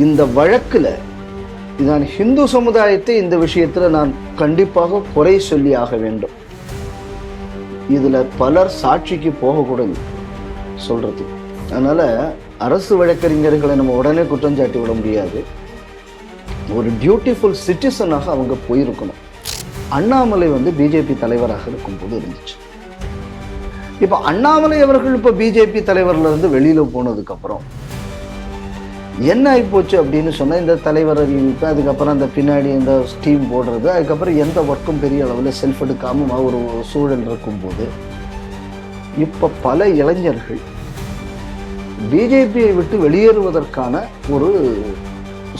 இந்த வழக்குல நான் ஹிந்து சமுதாயத்தை இந்த விஷயத்துல நான் கண்டிப்பாக குறை சொல்லி ஆக வேண்டும். இதுல பலர் சாட்சிக்கு போகக்கூடாது சொல்றது. அதனால அரசு வழக்கறிஞர்களை நம்ம உடனே குற்றம் சாட்டி விட முடியாது. ஒரு டியூட்டிஃபுல் சிட்டிசனாக அவங்க போயிருக்கணும். அண்ணாமலை பிஜேபி தலைவராக இருக்கும்போது இருந்துச்சு. இப்ப அண்ணாமலை அவர்கள் இப்ப பிஜேபி தலைவர்ல இருந்து வெளியில போனதுக்கு அப்புறம் என்ன ஆகி போச்சு அப்படின்னு சொன்னா, இந்த தலைவர் அறிவிப்பு, அதுக்கப்புறம் அந்த பின்னாடி இந்த ஸ்டீம் போடுறது, அதுக்கப்புறம் எந்த ஒர்க்கும் பெரிய அளவில் செல்ஃப் எடுக்காம ஒரு சூழல் இருக்கும்போது இப்ப பல இளைஞர்கள் பிஜேபியை விட்டு வெளியேறுவதற்கான ஒரு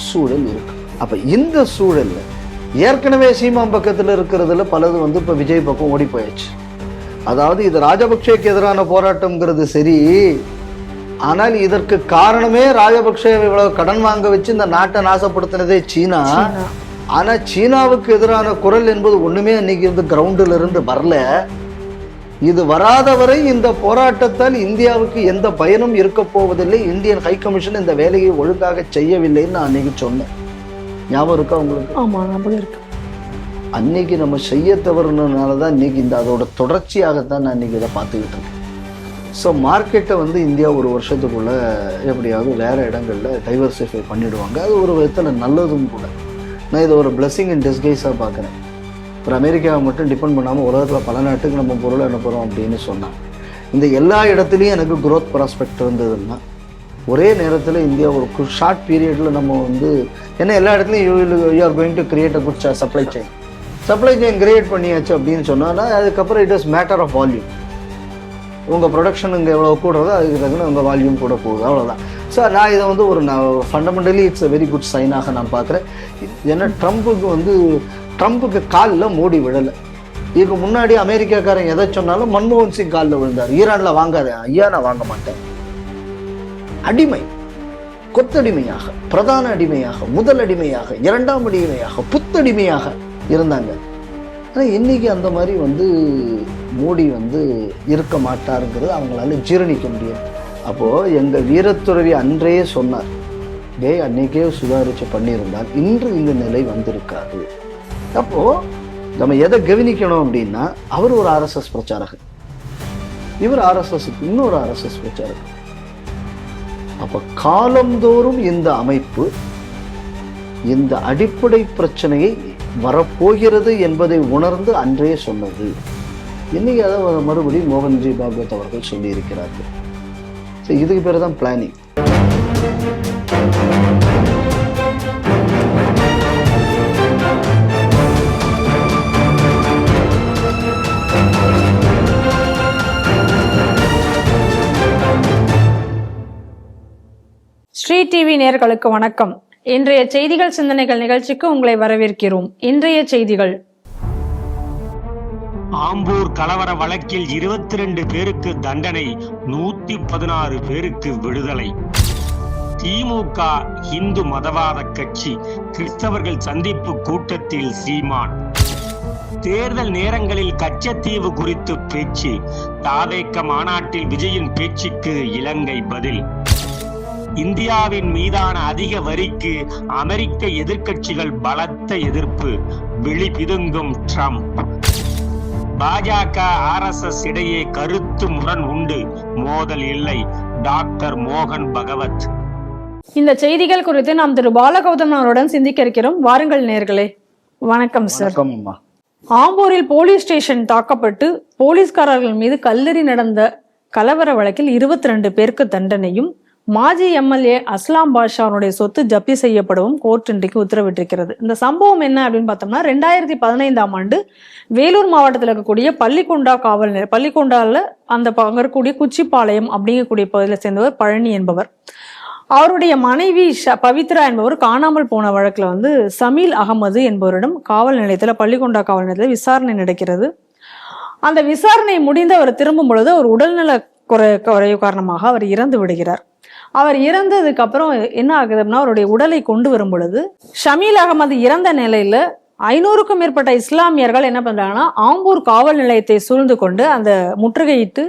சூழல் இருக்கு. அப்ப இந்த சூழல்ல ஏற்கனவே சீமான் பக்கத்துல இருக்கிறதுல பலது இப்ப விஜய் பக்கம் ஓடி போயாச்சு. அதாவது இது ராஜபக்சேக்கு எதிரான போராட்டம்ங்கிறது சரி, ஆனால் இதற்கு காரணமே ராஜபக்சே இவ்வளவு கடன் வாங்க வச்சு இந்த நாட்டை நாசப்படுத்தினதே சீனா. ஆனா சீனாவுக்கு எதிரான குரல் என்பது ஒண்ணுமே அன்னைக்கு கிரவுண்டில் இருந்து வரல. இது வராதவரை இந்த போராட்டத்தால் இந்தியாவுக்கு எந்த பயனும் இருக்க போவதில்லை. இந்தியன் ஹை கமிஷன் இந்த வேலையை ஒழுங்காக செய்யவில்லைன்னு நான் அன்னைக்கு சொன்னேன். ஞாபகம் இருக்கா உங்களுக்கு? ஆமா, ஞாபகம் இருக்கு. அன்னைக்கு நம்ம செய்ய தவறுனாலதான் இன்னைக்கு இந்த அதோட தொடர்ச்சியாகத்தான் நான் இன்னைக்கு இதை பார்த்துக்கிட்டு இருக்கேன். ஸோ மார்க்கெட்டை இந்தியா ஒரு வருஷத்துக்குள்ள எப்படியாவது வேற இடங்கள்ல டைவர்சிஃபை பண்ணிடுவாங்க. அது ஒரு விதத்தில் நல்லதும் கூட. நான் இதை ஒரு பிளெஸிங் இன் டிஸ்கைஸாக பார்க்குறேன். ஒரு அமெரிக்காவை மட்டும் டிபெண்ட் பண்ணாமல் உலகத்தில் பல நாட்டுக்கு நம்ம பொருளை அனுப்புகிறோம் அப்படின்னு சொன்னாங்க. இந்த எல்லா இடத்துலையும் எனக்கு க்ரோத் ப்ராஸ்பெக்ட் இருந்ததுன்னா ஒரே நேரத்தில் இந்தியா ஒரு ஷார்ட் பீரியடில் நம்ம ஏன்னா எல்லா இடத்துலையும் you are going to create a good supply chain create பண்ணியாச்சு அப்படின்னு சொன்னால் அதுக்கப்புறம் it is matter of volume. உங்கள் ப்ரொடக்ஷன் இங்கே எவ்வளோ கூடுறதோ அதுக்கு தகுந்த உங்கள் வால்யூம் கூட போகுது, அவ்வளோதான். ஸோ நான் இதை ஒரு fundamentally it's a very good சைனாக நான் பார்க்குறேன். ஏன்னா ட்ரம்புக்கு காலில் மோடி விழலை. இதுக்கு முன்னாடி அமெரிக்காக்காரன் எதை சொன்னாலும் மன்மோகன் சிங் காலில் விழுந்தார். ஈரானில் வாங்காத, ஐயா நான் வாங்க மாட்டேன். அடிமை, கொத்தடிமையாக, பிரதான அடிமையாக, முதல் அடிமையாக, இரண்டாம் அடிமையாக, புத்தடிமையாக இருந்தாங்க. ஆனால் இன்னைக்கு அந்த மாதிரி மோடி இருக்க மாட்டாருங்கிறது அவங்களால ஜீரணிக்க முடியும். அப்போது எங்கள் வீரத்துறவி அன்றே சொன்னார், அன்னைக்கே சுதாரிச்சு பண்ணியிருந்தால் இன்று இந்த நிலை வந்திருக்காது. அப்போது நம்ம எதை கவனிக்கணும் அப்படின்னா, அவர் ஒரு ஆர்எஸ்எஸ் பிரச்சாரகர், இவர் ஆர்எஸ்எஸ்க்கு இன்னொரு ஆர்எஸ்எஸ் பிரச்சாரகர். அப்போ காலந்தோறும் இந்த அமைப்பு இந்த அடிப்படை பிரச்சனையை வரப்போகிறது என்பதை உணர்ந்து அன்றே சொன்னது. இன்னைக்கு அதை மறுபடியும் மோகன்ஜி பாகவத் அவர்கள் சொல்லியிருக்கிறார்கள். இதுக்கு பேர் தான் பிளானிங். ஸ்ரீ டிவி நேயர்களுக்கு வணக்கம். இன்றைய செய்திகள் சிந்தனைகள் நிகழ்ச்சிக்கு உங்களை வரவேற்கிறோம். இன்றைய செய்திகள்: ஆம்பூர் கலவர வழக்கில் 22 பேருக்கு தண்டனை, 116 பேருக்கு விடுதலை. திமுக இந்து மதவாத கட்சி, கிறிஸ்தவர்கள் சந்திப்பு கூட்டத்தில் சீமான். தேர்தல் நேரங்களில் கச்சத்தீவு குறித்து பேச்சு, தாவேக மாநாட்டில் விஜயின் பேச்சுக்கு இலங்கை பதில். இந்தியாவின் மீதான அதிக வரிக்கு அமெரிக்க எதிர்க்கட்சிகள் பலத்த எதிர்ப்பு, விழி பிதுங்கும் ட்ரம்ப். பாஜக RSS இடையே கருத்து முரண் உண்டு, மோதல் இல்லை, டாக்டர் மோகன் பகவத். இந்த செய்திகள் குறித்து நாம் திரு பாலகௌதம் அவருடன் சிந்திக்க இருக்கிறோம். வாருங்கள் நேயர்களே. வணக்கம் சார். ஆம்பூரில் போலீஸ் ஸ்டேஷன் தாக்கப்பட்டு போலீஸ்காரர்கள் மீது கல்லெறி நடந்த கலவர வழக்கில் 22 பேருக்கு தண்டனையும், மாஜி MLA அஸ்லாம் பாஷா அவருடைய சொத்து ஜப்தி செய்யப்படவும் கோர்ட் இன்றைக்கு உத்தரவிட்டிருக்கிறது. இந்த சம்பவம் என்ன அப்படின்னு பார்த்தோம்னா, 2015ஆம் ஆண்டு வேலூர் மாவட்டத்தில் இருக்கக்கூடிய பள்ளிக்கொண்டால அங்க இருக்கக்கூடிய குச்சிப்பாளையம் அப்படிங்கக்கூடிய பகுதியில் சேர்ந்தவர் பழனி என்பவர். அவருடைய மனைவி பவித்ரா என்பவர் காணாமல் போன வழக்குல சமீல் அகமது என்பவரிடம் காவல் நிலையத்தில், பள்ளிக்கொண்டா காவல் நிலையத்தில் விசாரணை நடக்கிறது. அந்த விசாரணை முடிந்து அவர் திரும்பும் பொழுது ஒரு உடல்நல குறைவு காரணமாக அவர் இறந்து விடுகிறார். அவர் இறந்ததுக்கு அப்புறம் என்ன ஆகுதுன்னா, அவருடைய உடலை கொண்டு வரும் பொழுது ஷமீல் அகமது இறந்த நிலையில 500க்கும் மேற்பட்ட இஸ்லாமியர்கள் என்ன பண்றாங்கன்னா, ஆம்பூர் காவல் நிலையத்தை சூழ்ந்து கொண்டு அந்த முற்றுகையிட்டு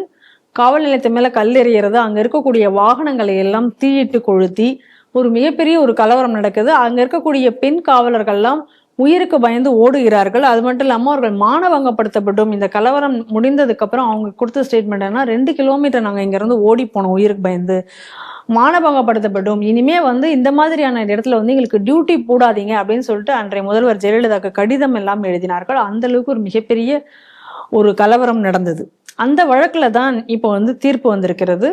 காவல் நிலையத்து மேல கல்லெறிகிறது, அங்க இருக்கக்கூடிய வாகனங்களை எல்லாம் தீயிட்டு கொளுத்தி ஒரு மிகப்பெரிய ஒரு கலவரம் நடக்குது. அங்க இருக்கக்கூடிய பெண் காவலர்கள்லாம் உயிருக்கு பயந்து ஓடுகிறார்கள். அது மட்டும் இல்லாம அவர்கள் மானபங்கப்படுத்தப்பட்டும். இந்த கலவரம் முடிந்ததுக்கு அப்புறம் அவங்க கொடுத்த ஸ்டேட்மெண்ட் என்ன, 2 கிலோமீட்டர் நாங்க இங்க இருந்து ஓடி போனோம் உயிருக்கு பயந்து, மானபங்கப்படுத்தப்படும். இனிமே இந்த மாதிரியான இடத்துல எங்களுக்கு டியூட்டி போடாதீங்க அப்படின்னு சொல்லிட்டு அன்றைய முதல்வர் ஜெயலலிதாக்கு கடிதம் எல்லாம் எழுதினார்கள். அந்த அளவுக்கு ஒரு மிகப்பெரிய ஒரு கலவரம் நடந்தது. அந்த வழக்குல தான் இப்போ தீர்ப்பு வந்திருக்கிறது.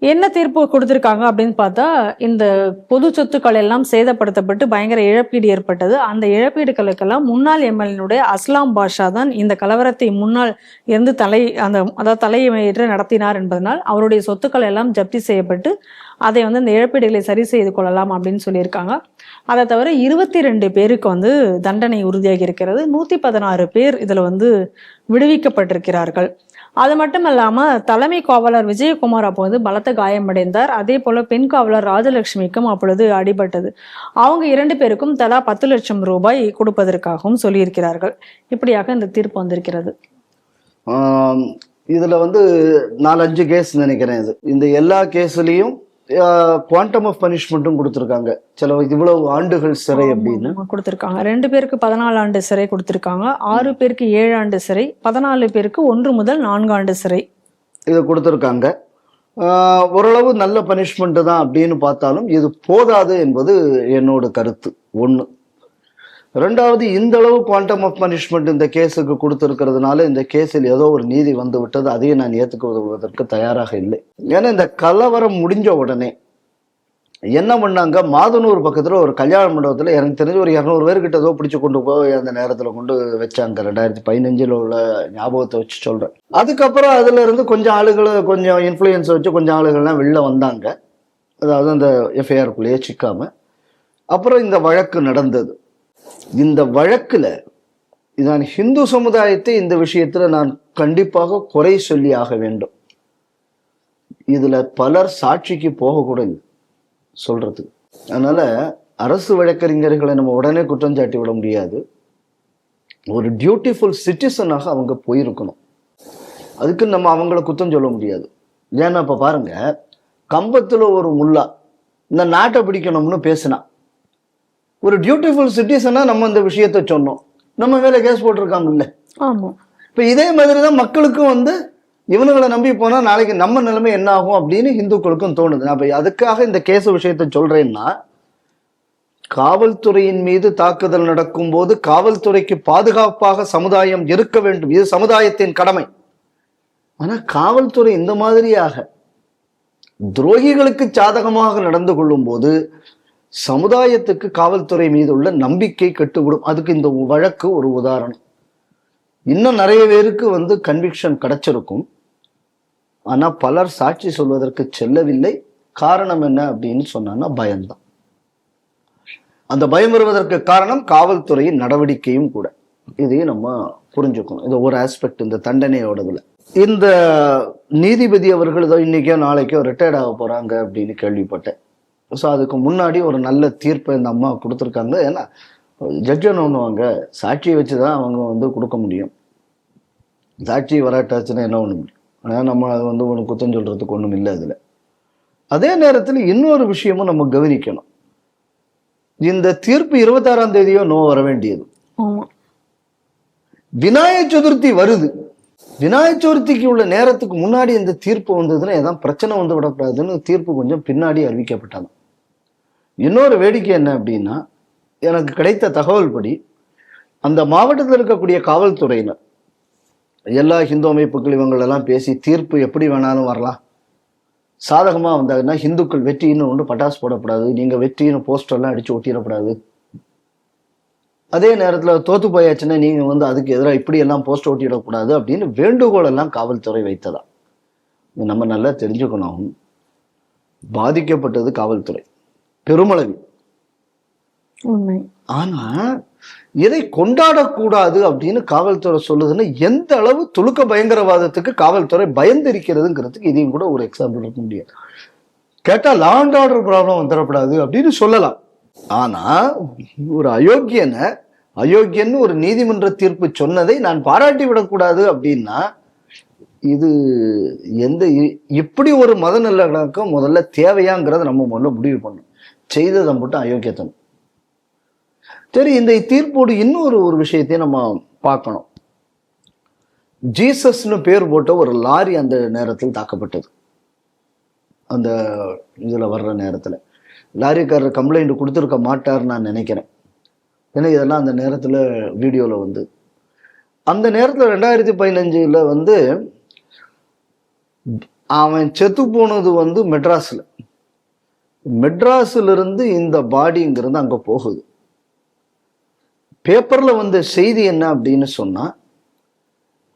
என்ன தீர்ப்பு கொடுத்திருக்காங்க அப்படின்னு பார்த்தா, இந்த பொது சொத்துக்கள் எல்லாம் சேதப்படுத்தப்பட்டு பயங்கர இழப்பீடு ஏற்பட்டது. அந்த இழப்பீடுகளுக்கெல்லாம் முன்னாள் எம்எல்ஏனுடைய அஸ்லாம் பாஷா தான் இந்த கலவரத்தை முன்னால் இருந்து தலைமையேற்று நடத்தினார் என்பதனால் அவருடைய சொத்துக்கள் எல்லாம் ஜப்தி செய்யப்பட்டு அதை இந்த இழப்பீடுகளை சரி செய்து கொள்ளலாம் அப்படின்னு சொல்லியிருக்காங்க. அதை தவிர 22 பேருக்கு தண்டனை உறுதியாகி இருக்கிறது. 116 பேர் இதுல விடுவிக்கப்பட்டிருக்கிறார்கள். அது மட்டும் இல்லாம தலைமை காவலர் விஜயகுமார் அப்போது பலத்த காயமடைந்தார். அதே போல பெண் காவலர் ராஜலட்சுமிக்கும் அப்பொழுது அடிபட்டது. அவங்க 2 பேருக்கும் தலா 10 லட்சம் ரூபாய் கொடுப்பதற்காகவும் சொல்லியிருக்கிறார்கள். இப்படியாக இந்த தீர்ப்பு வந்திருக்கிறது. இதுல 4-5 கேஸ் நினைக்கிறேன். இந்த எல்லா கேஸ்லயும் குவாண்டம் ஆஃப் பனிஷ்மெண்ட்டும் கொடுத்திருக்காங்க. சில இவ்வளவு ஆண்டுகள் சிறை அப்படின்னு கொடுத்திருக்காங்க. 2 பேருக்கு 14 ஆண்டு சிறை கொடுத்திருக்காங்க. 6 பேருக்கு 7 ஆண்டு சிறை, 14 பேருக்கு 1 முதல் 4 ஆண்டு சிறை இது கொடுத்திருக்காங்க. ஓரளவு நல்ல பனிஷ்மெண்ட் தான் அப்படின்னு பார்த்தாலும் இது போதாது என்பது என்னோட கருத்து. 1. 2வது, இந்த அளவு குவாண்டம் ஆஃப் பனிஷ்மெண்ட் இந்த கேஸுக்கு கொடுத்திருக்கிறதுனால இந்த கேஸில் ஏதோ ஒரு நீதி வந்து விட்டது. அதையும் நான் ஏற்றுக்கொள்வதற்கு தயாராக இல்லை. ஏன்னா இந்த கலவரம் முடிஞ்ச உடனே என்ன பண்ணாங்க, மாதனூர் பக்கத்துல ஒரு கல்யாண மண்டபத்துல எனக்கு தெரிஞ்சு ஒரு 200 பேர்கிட்ட ஏதோ பிடிச்சு கொண்டு போய் அந்த நேரத்துல கொண்டு வச்சாங்க. 2015 உள்ள ஞாபகத்தை வச்சு சொல்றேன். அதுக்கப்புறம் அதுல இருந்து கொஞ்சம் ஆளுகளை கொஞ்சம் இன்ஃப்ளூயன்ஸ் வச்சு கொஞ்சம் ஆளுகள்லாம் வெளில வந்தாங்க. அதாவது அந்த எஃப்ஐஆருக்குள்ளேயே சிக்காம. அப்புறம் இந்த வழக்கு நடந்தது. இந்த வழக்குல நான் ஹிந்து சமுதாயத்தை இந்த விஷயத்துல நான் கண்டிப்பாக குறை சொல்லி ஆக வேண்டும். இதுல பலர் சாட்சிக்கு போகக்கூடாது சொல்றதுக்கு. அதனால அரசு வழக்கறிஞர்களை நம்ம உடனே குற்றம் சாட்டி விட முடியாது. ஒரு டியூட்டிஃபுல் சிட்டிசனாக அவங்க போயிருக்கணும். அதுக்கு நம்ம அவங்கள குற்றம் சொல்ல முடியாது. ஏன்னா இப்ப பாருங்க, கம்பத்துல ஒரு முல்லா இந்த நாட்டை பிடிக்கணும்னு பேசினா, ஒரு டியூட்டிஃபுல் சிட்டிசனா நம்ம இந்த விஷயத்த சொன்னோம், நம்ம மேல கேஸ் போட்டிருக்காங்க இல்ல. இப்ப இதே மாதிரிதான் மக்களுக்கும் இவனுங்களை நம்பி போனா நாளைக்கு நம்ம நிலைமை என்ன ஆகும் அப்படின்னு இந்துக்களுக்கும் தோணுது. நான் அதுக்காக இந்த கேஸ் விஷயத்த சொல்றேன்னா, காவல்துறையின் மீது தாக்குதல் நடக்கும் போது காவல்துறைக்கு பாதுகாப்பாக சமுதாயம் இருக்க வேண்டும், இது சமுதாயத்தின் கடமை. ஆனா காவல்துறை இந்த மாதிரியாக துரோகிகளுக்கு சாதகமாக நடந்து கொள்ளும் போது சமுதாயத்துக்கு காவல்துறை மீது உள்ள நம்பிக்கை கெட்டுவிடும். அதுக்கு இந்த வழக்கு ஒரு உதாரணம். இன்னும் நிறைய பேருக்கு கன்விக்ஷன் கிடைச்சிருக்கும். ஆனா பலர் சாட்சி சொல்வதற்கு செல்லவில்லை. காரணம் என்ன அப்படின்னு சொன்னா பயம்தான். அந்த பயம் வருவதற்கு காரணம் காவல்துறையின் நடவடிக்கையும் கூட. இதையும் நம்ம புரிஞ்சுக்கணும். இது ஒரு ஆஸ்பெக்ட் இந்த தண்டனையோடதுல. இந்த நீதிபதி அவர்கள் இன்னைக்கோ நாளைக்கோ ரிட்டையர்ட் ஆக போறாங்க அப்படின்னு கேள்விப்பட்டேன். ஸோ அதுக்கு முன்னாடி ஒரு நல்ல தீர்ப்பை இந்த அம்மா கொடுத்துருக்காங்க. ஏன்னா ஜட்ஜ் என்ன பண்ணுவாங்க, சாட்சியை வச்சுதான் அவங்க கொடுக்க முடியும். சாட்சி வராட்டாச்சுன்னா என்ன ஒண்ணு முடியும். ஆனால் நம்ம ஒன்று குத்தம் சொல்றதுக்கு ஒண்ணும் இல்லை அதுல. அதே நேரத்தில் இன்னொரு விஷயமும் நம்ம கவனிக்கணும். இந்த தீர்ப்பு 26ஆம் தேதியோ வர வேண்டியது. விநாயகர் சதுர்த்தி வருது. விநாயகர் சதுர்த்திக்கு உள்ள நேரத்துக்கு முன்னாடி இந்த தீர்ப்பு வந்ததுன்னா ஏதாவது பிரச்சனை விடக்கூடாதுன்னு தீர்ப்பு கொஞ்சம் பின்னாடி அறிவிக்கப்பட்டாங்க. இன்னொரு வேடிக்கை என்ன அப்படின்னா, எனக்கு கிடைத்த தகவல் படி அந்த மாவட்டத்தில் இருக்கக்கூடிய காவல்துறையினர் எல்லா ஹிந்து அமைப்புகள் இவங்களெல்லாம் பேசி தீர்ப்பு எப்படி வேணாலும் வரலாம், சாதகமா வந்தாங்கன்னா ஹிந்துக்கள் வெற்றின்னு ஒன்று பட்டாசு போடக்கூடாது, நீங்க வெற்றின்னு போஸ்டர்லாம் அடிச்சு ஒட்டிடக்கூடாது, அதே நேரத்தில் தோத்து போயாச்சுன்னா நீங்க அதுக்கு எதிராக இப்படி எல்லாம் போஸ்ட் ஒட்டிடக்கூடாது அப்படின்னு வேண்டுகோள் எல்லாம் காவல்துறை வைத்ததா. நம்ம நல்லா தெரிஞ்சுக்கணும், பாதிக்கப்பட்டது காவல்துறை பெருமளவில். ஆனா இதை கொண்டாடக்கூடாது அப்படின்னு காவல்துறை சொல்லுதுன்னு எந்த அளவு துலுக்க பயங்கரவாதத்துக்கு காவல்துறை பயந்திருக்கிறதுங்கிறதுக்கு இதையும் கூட ஒரு எக்ஸாம்பிள் இருக்க முடியாது. கேட்டா லா அண்ட் ஆர்டர் ப்ராப்ளம் வந்துடக்கூடாது அப்படின்னு சொல்லலாம். ஆனா ஒரு அயோக்கியன்னு ஒரு நீதிமன்ற தீர்ப்பு சொன்னதை நான் பாராட்டி விடக்கூடாது அப்படின்னா இது இப்படி ஒரு மத நல்லடக்கம் முதல்ல தேவையாங்கிறத நம்ம முதல்ல முடிவு பண்ணணும். செய்ததை மட்டும் அயோக்கியத்தனம். சரி, இந்த தீர்ப்போடு இன்னொரு விஷயத்தையும் நம்ம பார்க்கணும். ஜீசஸ்னு பேர் போட்ட ஒரு லாரி அந்த நேரத்தில் தாக்கப்பட்டது. அந்த இதில் வர்ற நேரத்தில் லாரிக்காரர் கம்ப்ளைண்ட் கொடுத்துருக்க மாட்டார்னு நான் நினைக்கிறேன். ஏன்னா இதெல்லாம் அந்த நேரத்தில் வீடியோவில் வந்து அந்த நேரத்தில் 2015 வந்து அவன் செத்து போனது வந்து மெட்ராஸிலிருந்து இந்த பாடிங்கிறது அங்கே போகுது. பேப்பரில் வந்த செய்தி என்ன அப்படின்னு சொன்னால்,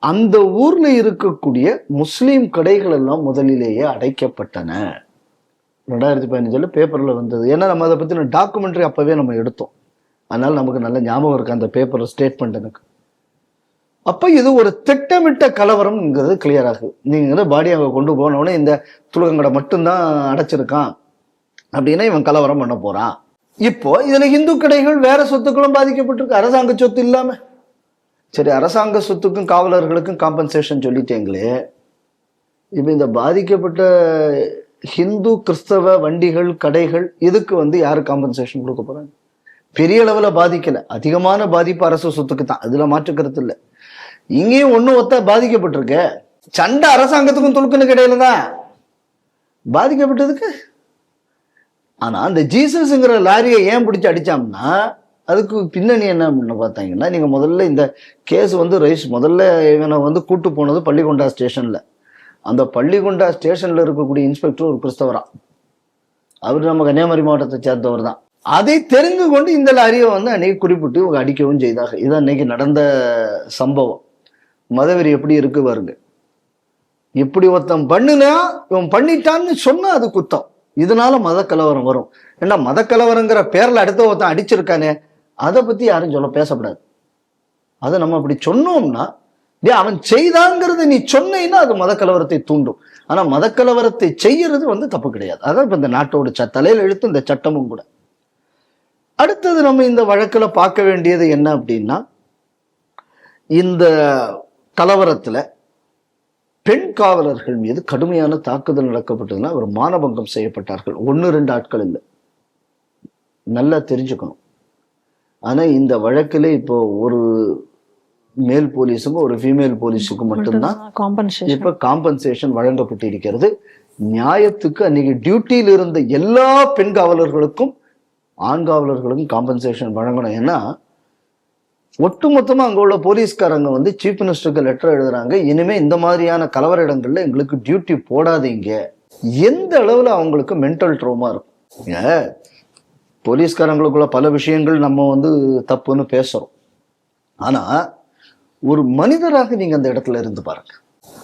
அந்த ஊரில் இருக்கக்கூடிய முஸ்லீம் கடைகள் எல்லாம் முதலிலேயே அடைக்கப்பட்டன. 2015 பேப்பரில் வந்தது. ஏன்னா நம்ம அதை பற்றின டாக்குமெண்ட்ரி அப்போவே நம்ம எடுத்தோம். அதனால நமக்கு நல்ல ஞாபகம் இருக்கு அந்த பேப்பர் ஸ்டேட்மெண்ட் எனக்கு. அப்போ இது ஒரு திட்டமிட்ட கலவரம்ங்கிறது கிளியர் ஆகுது. நீங்கள் பாடி அங்கே கொண்டு போனோடனே இந்த துலகங்கடை மட்டும்தான் அடைச்சிருக்கான் அப்படின்னா இவன் கலவரம் பண்ண போறான். இப்போ இதுல இந்து கடைகள் வேற சொத்துக்களும் பாதிக்கப்பட்டிருக்கு, அரசாங்க சொத்து இல்லாம. சரி, அரசாங்க சொத்துக்கும் காவலர்களுக்கும் காம்பன்சேஷன் சொல்லிட்டேங்களே, இப்ப இந்த பாதிக்கப்பட்ட ஹிந்து கிறிஸ்தவ வண்டிகள் கடைகள் இதுக்கு வந்து யாரு காம்பன்சேஷன் கொடுக்க போறாங்க? பெரிய அளவுல பாதிக்கல, அதிகமான பாதிப்பு அரசு சொத்துக்கு தான், அதுல மாற்றுக்கிறது இல்லை. இங்கேயும் ஒண்ணு ஒத்த பாதிக்கப்பட்டிருக்க. சண்டை அரசாங்கத்துக்கும் துலுக்குன்னு கடையில தான் பாதிக்கப்பட்டதுக்கு. ஆனா அந்த ஜீசஸ்ங்கிற லாரியை ஏன் பிடிச்சி அடிச்சாம்னா அதுக்கு பின்னணி என்ன அப்படின்னு பார்த்தாங்கன்னா, நீங்க முதல்ல இந்த கேஸ் வந்து முதல்ல இவனை வந்து கூட்டு போனது பள்ளிகொண்டா ஸ்டேஷன்ல. அந்த பள்ளிகொண்டா ஸ்டேஷன்ல இருக்கக்கூடிய இன்ஸ்பெக்டர் ஒரு கிறிஸ்தவரா, அவர் நம்ம கன்னியாகுமரி மாவட்டத்தை சேர்ந்தவர் தான். அதை தெரிந்து கொண்டு இந்த லாரியை வந்து அன்னைக்கு குறிப்பிட்டு இவங்க அடிக்கவும் செய்தாங்க. இது அன்னைக்கு நடந்த சம்பவம். மதவெறி எப்படி இருக்கு பாருங்க. இப்படி ஒருத்தன் பண்ணுனா இவன் பண்ணிட்டான்னு சொன்னா அது குத்தம். இதனால மத கலவரம் வரும். ஏன்னா மத கலவரங்கிற பேர்ல அடுத்த ஒருத்தன் அடிச்சிருக்கானே, அதை பத்தி யாரும் சொல்ல பேசப்படாது. அதை நம்ம அப்படி சொன்னோம்னா, அவன் செய்தாங்கிறத நீ சொன்னீன்னா அது மத கலவரத்தை தூண்டும். ஆனா மத கலவரத்தை செய்யறது வந்து தப்பு கிடையாது. அதான் இப்ப இந்த நாட்டோட தலையில எழுத்து இந்த சட்டமும் கூட. அடுத்தது நம்ம இந்த வழக்குல பார்க்க வேண்டியது என்ன அப்படின்னா, இந்த கலவரத்துல பெண் காவலர்கள் மீது கடுமையான தாக்குதல் நடக்கப்பட்டதுன்னா அவர் மானபங்கம் செய்யப்பட்டார்கள். 1-2 ஆட்கள் இல்லை, நல்லா தெரிஞ்சுக்கணும். ஆனா இந்த வழக்கில் இப்போ ஒரு மேல் போலீஸுக்கும் ஒரு ஃபீமேல் போலீஸுக்கும் மட்டும்தான் இப்ப காம்பன்சேஷன் வழங்கப்பட்டிருக்கிறது. நியாயத்துக்கு அன்னைக்கு டியூட்டியில் இருந்த எல்லா பெண் காவலர்களுக்கும் ஆண் காவலர்களுக்கும் காம்பன்சேஷன் வழங்கணும். ஏன்னா ஒட்டுமொத்தமா அங்க உள்ள போலீஸ்காரங்க வந்து சீஃப் மினிஸ்டருக்கு லெட்டர் எழுதுறாங்க, இனிமே இந்த மாதிரியான கலவர இடங்கள்ல எங்களுக்கு டியூட்டி போடாதீங்க. எந்த அளவுல அவங்களுக்கு மென்டல் ட்ரோமா இருக்கும். போலீஸ்காரங்களுக்குள்ள பல விஷயங்கள் நம்ம வந்து தப்புன்னு பேசுறோம். ஆனா ஒரு மனிதராக நீங்க அந்த இடத்துல இருந்து பாருங்க.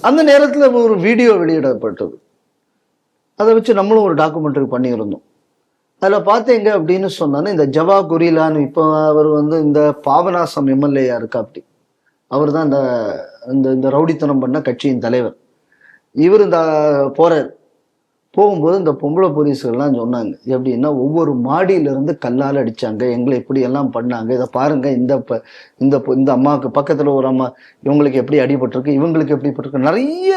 அந்த நேரத்துல ஒரு வீடியோ வெளியிடப்பட்டது, அதை வச்சு நம்மளும் ஒரு டாக்குமெண்ட்ரி பண்ணியிருந்தோம். அதில் பார்த்தீங்க அப்படின்னு சொன்னாலும் இந்த ஜவா குரிலான்னு இப்போ அவர் வந்து இந்த பாபநாசம் எம்எல்ஏயா இருக்கா, அப்படி அவர் தான் இந்த ரவுடித்தனம் பண்ண கட்சியின் தலைவர். இவர் இந்த போகும்போது இந்த பொம்பளை போலீஸ்கள்லாம் சொன்னாங்க எப்படின்னா, ஒவ்வொரு மாடியிலிருந்து கல்லால் அடிச்சாங்க, எங்களை இப்படி எல்லாம் பண்ணாங்க, இதை பாருங்க, இந்த அம்மாவுக்கு பக்கத்துல ஒரு அம்மா, இவங்களுக்கு எப்படி அடிபட்டிருக்கு, இவங்களுக்கு எப்படி பட்டிருக்கு. நிறைய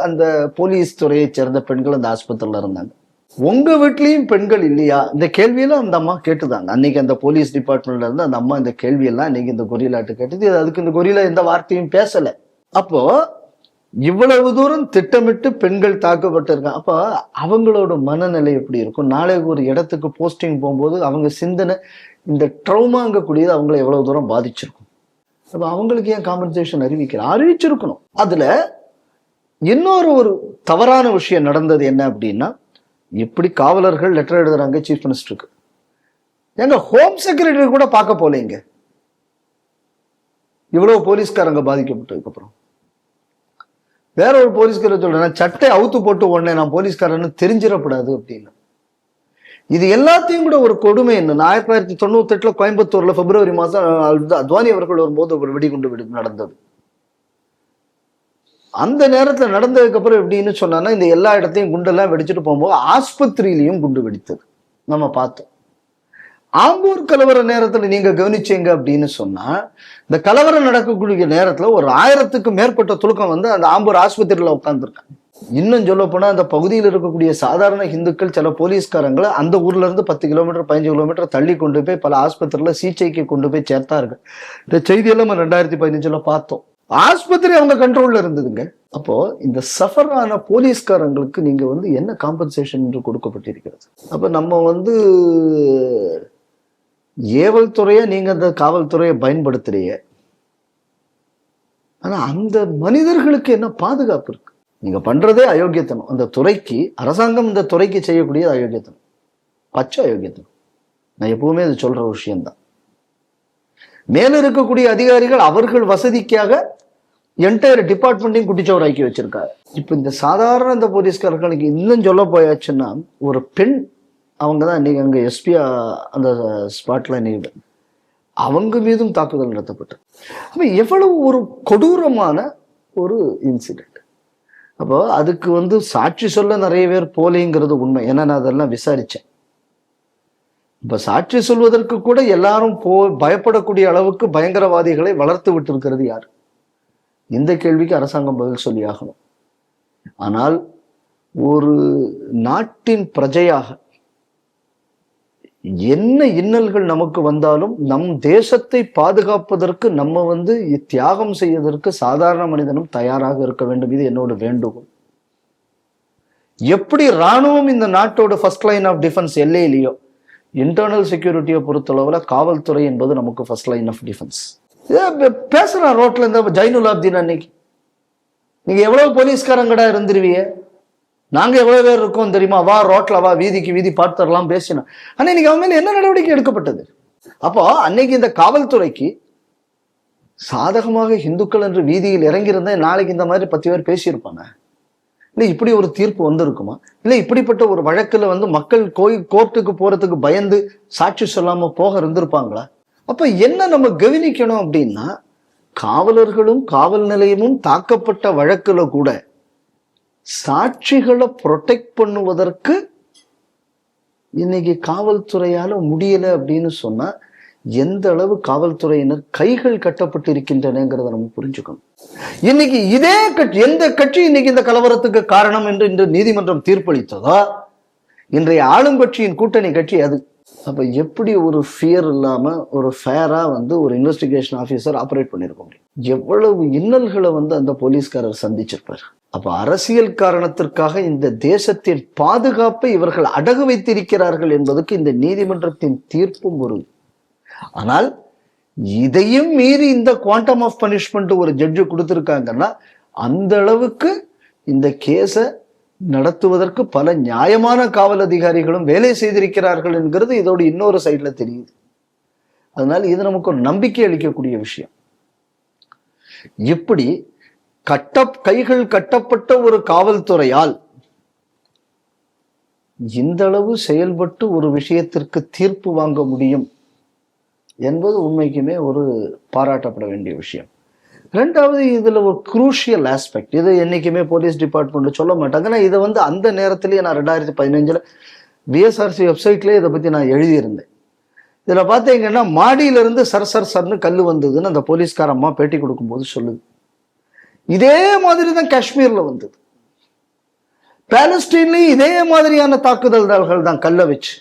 அந்த போலீஸ் துறையை சேர்ந்த பெண்கள் அந்த ஆஸ்பத்திரியில இருந்தாங்க. உங்க வீட்லயும் பெண்கள் இல்லையா? இந்த கேள்வியெல்லாம் அந்த அம்மா கேட்டுதாங்க. அன்னைக்கு அந்த போலீஸ் டிபார்ட்மெண்ட்ல இருந்து அந்த அம்மா இந்த கேள்வியெல்லாம் அன்னைக்கு இந்த கொரிலாட்டு கேட்டது. அதுக்கு இந்த கொரிலா எந்த வார்த்தையும் பேசல. அப்போ இவ்வளவு தூரம் திட்டமிட்டு பெண்கள் தாக்கப்பட்டிருக்காங்க. அப்போ அவங்களோட மனநிலை எப்படி இருக்கும்? நாளைக்கு ஒரு இடத்துக்கு போஸ்டிங் போகும்போது அவங்க சிந்தனை இந்த ட்ரௌமாங்கக்கூடியது அவங்களை எவ்வளவு தூரம் பாதிச்சிருக்கும். அப்போ அவங்களுக்கு ஏன் காம்பன்சேஷன் அறிவிச்சிருக்கணும். அதுல இன்னொரு தவறான விஷயம் நடந்தது என்ன அப்படின்னா, எப்படி காவலர்கள் லெட்டர் எழுதுறாங்க சீஃப் மினிஸ்டருக்கு, எங்க ஹோம் செக்ரட்டரி கூட பார்க்க போலீங்க. இவ்வளவு போலீஸ்காரங்க பாதிக்கப்பட்டதுக்கு அப்புறம் வேற ஒரு போலீஸ்காரர் சொல்றேன், சட்டை அவுத்து போட்டு உடனே நான் போலீஸ்காரன்னு தெரிஞ்சிடக்கூடாது அப்படின்னு. இது எல்லாத்தையும் கூட ஒரு கொடுமை என்ன, 1998 கோயம்புத்தூர்ல பிப்ரவரி மாசம் அத்வானி அவர்கள் வரும்போது ஒரு வெடிகுண்டு நடந்தது. அந்த நேரத்துல நடந்ததுக்கு அப்புறம் எப்படின்னு சொன்னா, இந்த எல்லா இடத்தையும் குண்டெல்லாம் வெடிச்சுட்டு போகும்போது ஆஸ்பத்திரியிலையும் குண்டு வெடித்தது நம்ம பார்த்தோம். ஆம்பூர் கலவர நேரத்துல நீங்க கவனிச்சீங்க அப்படின்னு சொன்னா, இந்த கலவரம் நடக்கக்கூடிய நேரத்துல ஒரு 1000க்கும் மேற்பட்ட துலுக்கம் வந்து அந்த ஆம்பூர் ஆஸ்பத்திரியில உட்கார்ந்துருக்காங்க. இன்னும் சொல்ல போனா அந்த பகுதியில் இருக்கக்கூடிய சாதாரண இந்துக்கள் சில போலீஸ்காரங்களை அந்த ஊர்ல இருந்து 10 கிலோமீட்டர் 15 கிலோமீட்டர் தள்ளி கொண்டு போய் பல ஆஸ்பத்திரியில சிகிச்சைக்கு கொண்டு போய் சேர்த்தார்கள். இந்த செய்தியெல்லாம் நம்ம 2015 பார்த்தோம். ஆஸ்பத்திரி அவங்க கண்ட்ரோல்ல இருந்ததுங்க. அப்போ இந்த சஃபர் ஆன போலீஸ்காரங்களுக்கு நீங்க வந்து என்ன காம்பன்சேஷன் என்று கொடுக்கப்பட்டிருக்கிறது? அப்ப நம்ம ஏவல் துறையை நீங்க அந்த காவல்துறையை பயன்படுத்துறீங்க, ஆனா அந்த மனிதர்களுக்கு என்ன பாதுகாப்பு இருக்கு? நீங்க பண்றதே அயோக்கியத்தனம். அந்த துறைக்கு, அரசாங்கம் இந்த துறைக்கு செய்யக்கூடியது அயோக்கியத்தனம், பச்சை அயோக்கியத்தனம். நான் எப்பவுமே அது சொல்ற விஷயம்தான். மேல இருக்கக்கூடிய அதிகாரிகள் அவர்கள் வசதிக்காக என்டையர் டிபார்ட்மெண்ட்டையும் குட்டிச்சவராக்கி வச்சிருக்காரு. இப்ப இந்த சாதாரண இந்த போலீஸ்காரர்களுக்கு இன்னும் சொல்ல போயாச்சுன்னா, ஒரு பெண் அவங்கதான் இன்னைக்கு அங்க எஸ்பியா அந்த ஸ்பாட்ல நீங்க அவங்க மீதும் தாக்குதல் நடத்தப்பட்டது. அப்ப எவ்வளவு ஒரு கொடூரமான ஒரு இன்சிடென்ட். அப்போ அதுக்கு சாட்சி சொல்ல நிறைய பேர் போலிங்கிறது உண்மை. ஏன்னா நான் அதெல்லாம் விசாரிச்சேன். இப்ப சாட்சி சொல்வதற்கு கூட எல்லாரும் பயப்படக்கூடிய அளவுக்கு பயங்கரவாதிகளை வளர்த்து விட்டு இருக்கிறது யார்? இந்த கேள்விக்கு அரசாங்கம் பதில் சொல்லி ஆகணும். ஆனால் ஒரு நாட்டின் பிரஜையாக என்ன இன்னல்கள் நமக்கு வந்தாலும் நம் தேசத்தை பாதுகாப்பதற்கு நம்ம தியாகம் செய்வதற்கு சாதாரண மனிதனும் தயாராக இருக்க வேண்டும். இது என்னோட வேண்டுகோள். எப்படி ராணுவம் இந்த நாட்டோட ஃபர்ஸ்ட் லைன் ஆஃப் டிஃபென்ஸ் எல்லையிலையோ, இன்டர்னல் செக்யூரிட்டியை பொறுத்தளவுல காவல்துறை என்பது நமக்கு ஃபர்ஸ்ட் லைன் ஆஃப் டிஃபென்ஸ். பேசுறான் ரோட்ல இந்த ஜைனுல் ஆப்தீன் அன்னைக்கு, நீங்க எவ்வளவு போலீஸ்காரங்கடா இருந்துருவீங்க, நாங்க எவ்வளவு பேர் இருக்கோம் தெரியுமா, வா ரோட்ல வா, வீதிக்கு வீதி பார்த்துடலாம் பேசினோம். ஆனா இன்னைக்கு அவன் மேல என்ன நடவடிக்கை எடுக்கப்பட்டது? அப்போ அன்னைக்கு இந்த காவல்துறைக்கு சாதகமாக இந்துக்கள் என்று வீதியில் இறங்கியிருந்தா நாளைக்கு இந்த மாதிரி 10 பேர் பேசியிருப்பாங்க. இல்லை இப்படி ஒரு தீர்ப்பு வந்திருக்குமா? இல்லை இப்படிப்பட்ட ஒரு வழக்குல மக்கள் கோர்ட்டுக்கு போறதுக்கு பயந்து சாட்சி சொல்லாம போக இருந்திருப்பாங்களா? அப்ப என்ன நம்ம கவனிக்கணும் அப்படின்னா, காவலர்களும் காவல் நிலையமும் தாக்கப்பட்ட வழக்குல கூட சாட்சிகளை ப்ரொடெக்ட் பண்ணுவதற்கு இன்னைக்கு காவல்துறையால முடியல அப்படின்னு சொன்னா எந்த அளவு காவல்துறையினர் கைகள் கட்டப்பட்டு இருக்கின்றனங்கிறத நம்ம புரிஞ்சுக்கணும். இன்னைக்கு இதே கட்சி, எந்த கட்சி இன்னைக்கு இந்த கலவரத்துக்கு காரணம் என்று இன்று நீதிமன்றம் தீர்ப்பளித்ததோ இன்றைய ஆளும் கட்சியின் கூட்டணி கட்சி அது. அப்ப எப்படி ஒரு ஃபியர் இல்லாம ஒரு ஃபேரா ஒரு இன்வெஸ்டிகேஷன் ஆபீசர் ஆபரேட் பண்ணிருக்க முடியும்? எவ்வளவு இன்னல்களை அந்த போலீஸ்காரர் சந்திச்சிருப்பார். அப்ப அரசியல் காரணத்திற்காக இந்த தேசத்தின் பாதுகாப்பை இவர்கள் அடகு வைத்திருக்கிறார்கள் என்பதற்கு இந்த நீதிமன்றத்தின் தீர்ப்பும் ஒரு. ஆனால் இதையும் மீறி இந்த குவாண்டம் ஆஃப் பனிஷ்மெண்ட் ஒரு ஜட்ஜு கொடுத்திருக்காங்கன்னா அந்த அளவுக்கு இந்த கேஸை நடத்துவதற்கு பல நியாயமான காவல் அதிகாரிகளும் வேலை செய்திருக்கிறார்கள் என்கிறது இதோட இன்னொரு சைட்ல தெரியுது. அதனால இது நமக்கு ஒரு நம்பிக்கை அளிக்கக்கூடிய விஷயம். இப்படி கைகள் கட்டப்பட்ட ஒரு காவல்துறையால் இந்த அளவு செயல்பட்டு ஒரு விஷயத்திற்கு தீர்ப்பு வாங்க முடியும் என்பது உண்மைக்குமே ஒரு பாராட்டப்பட வேண்டிய விஷயம். ரெண்டாவது, இதுல ஒரு குரூஷியல் ஆஸ்பெக்ட், இது என்னைக்குமே போலீஸ் டிபார்ட்மெண்ட் சொல்ல மாட்டாங்க. இதை அந்த நேரத்திலேயே நான் 2015 பிஎஸ்ஆர்சி வெப்சைட்லேயே இதை பத்தி நான் எழுதியிருந்தேன். இதுல பார்த்தீங்கன்னா மாடியிலிருந்து சர்னு கல் வந்ததுன்னு அந்த போலீஸ்கார அம்மா பேட்டி கொடுக்கும்போது சொல்லுது. இதே மாதிரி தான் காஷ்மீர்ல வந்தது, பாலஸ்தீன்லயும் இதே மாதிரியான தாக்குதல்கள் தான் கல்ல வச்சு.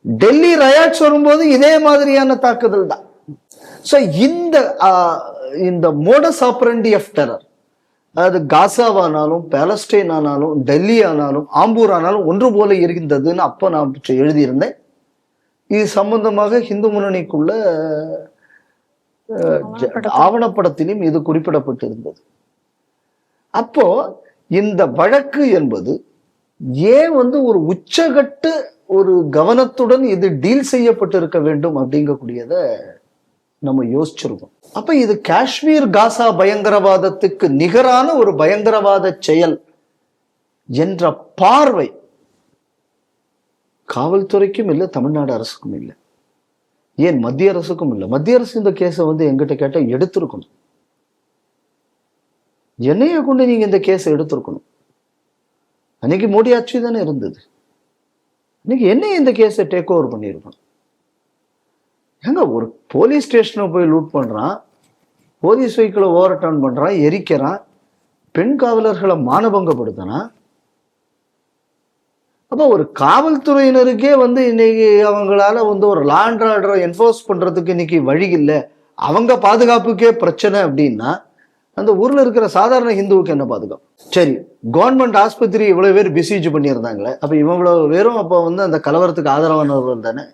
டெல்லி ரயாட்ஸ் வரும்போது இதே மாதிரியான தாக்குதல் தான். ஸோ இந்த மோடஸ் ஆப்பரண்டி ஆஃப் டெரர், அதாவது காசாவானாலும் பாலஸ்டைன் ஆனாலும் டெல்லி ஆனாலும் ஆம்பூர் ஆனாலும் ஒன்று போல இருந்ததுன்னு அப்போ நான் எழுதியிருந்தேன். இது சம்பந்தமாக இந்து முன்னணிக்குள்ள ஆவணப்படத்திலும் இது குறிப்பிடப்பட்டிருந்தது. அப்போ இந்த வழக்கு என்பது ஏன் ஒரு உச்சகட்ட ஒரு கவனத்துடன் இது டீல் செய்யப்பட்டிருக்க வேண்டும் அப்படிங்கக்கூடியத நம்ம யோசிச்சிருக்கோம். அப்ப இது காஷ்மீர் காசா பயங்கரவாதத்துக்கு நிகரான ஒரு பயங்கரவாத செயல் என்ற பார்வை காவல்துறைக்கும் இல்லை, தமிழ்நாடு அரசுக்கும் இல்லை, ஏன் மத்திய அரசுக்கும் இல்லை. மத்திய அரசு இந்த கேஸை எங்கிட்ட கேட்ட எடுத்திருக்கணும். என்னைய கொண்டு நீங்க இந்த கேஸை எடுத்திருக்கணும். அன்னைக்கு மோடி ஆட்சி தானே இருந்தது. இன்னைக்கு என்னைய இந்த கேஸை டேக் ஓவர் பண்ணியிருக்கணும். ஏங்க, ஒரு போலீஸ் ஸ்டேஷனை போய் லூட் பண்றான், போலீஸ் வெஹிக்கிளை ஓவர் டர்ன் பண்றான், எரிக்கிறான், பெண் காவலர்களை மானபங்கப்படுத்தினா, அப்போ ஒரு காவல்துறையினருக்கே வந்து இன்னைக்கு அவங்களால வந்து ஒரு லா அண்ட் ஆர்டரை என்ஃபோர்ஸ் பண்றதுக்கு இன்னைக்கு வழி இல்லை, அவங்க பாதுகாப்புக்கே பிரச்சனை அப்படின்னா அந்த ஊர்ல இருக்கிற சாதாரண ஹிந்துவுக்கு என்ன பாதுகாப்பு? சரி, கவர்மெண்ட் ஆஸ்பத்திரி இவ்வளவு பேர் பிசிஜ் பண்ணியிருந்தாங்களே, அப்ப இவ்வளவு பேரும் அப்ப வந்து அந்த கலவரத்துக்கு ஆதரவானவர்கள் தானே.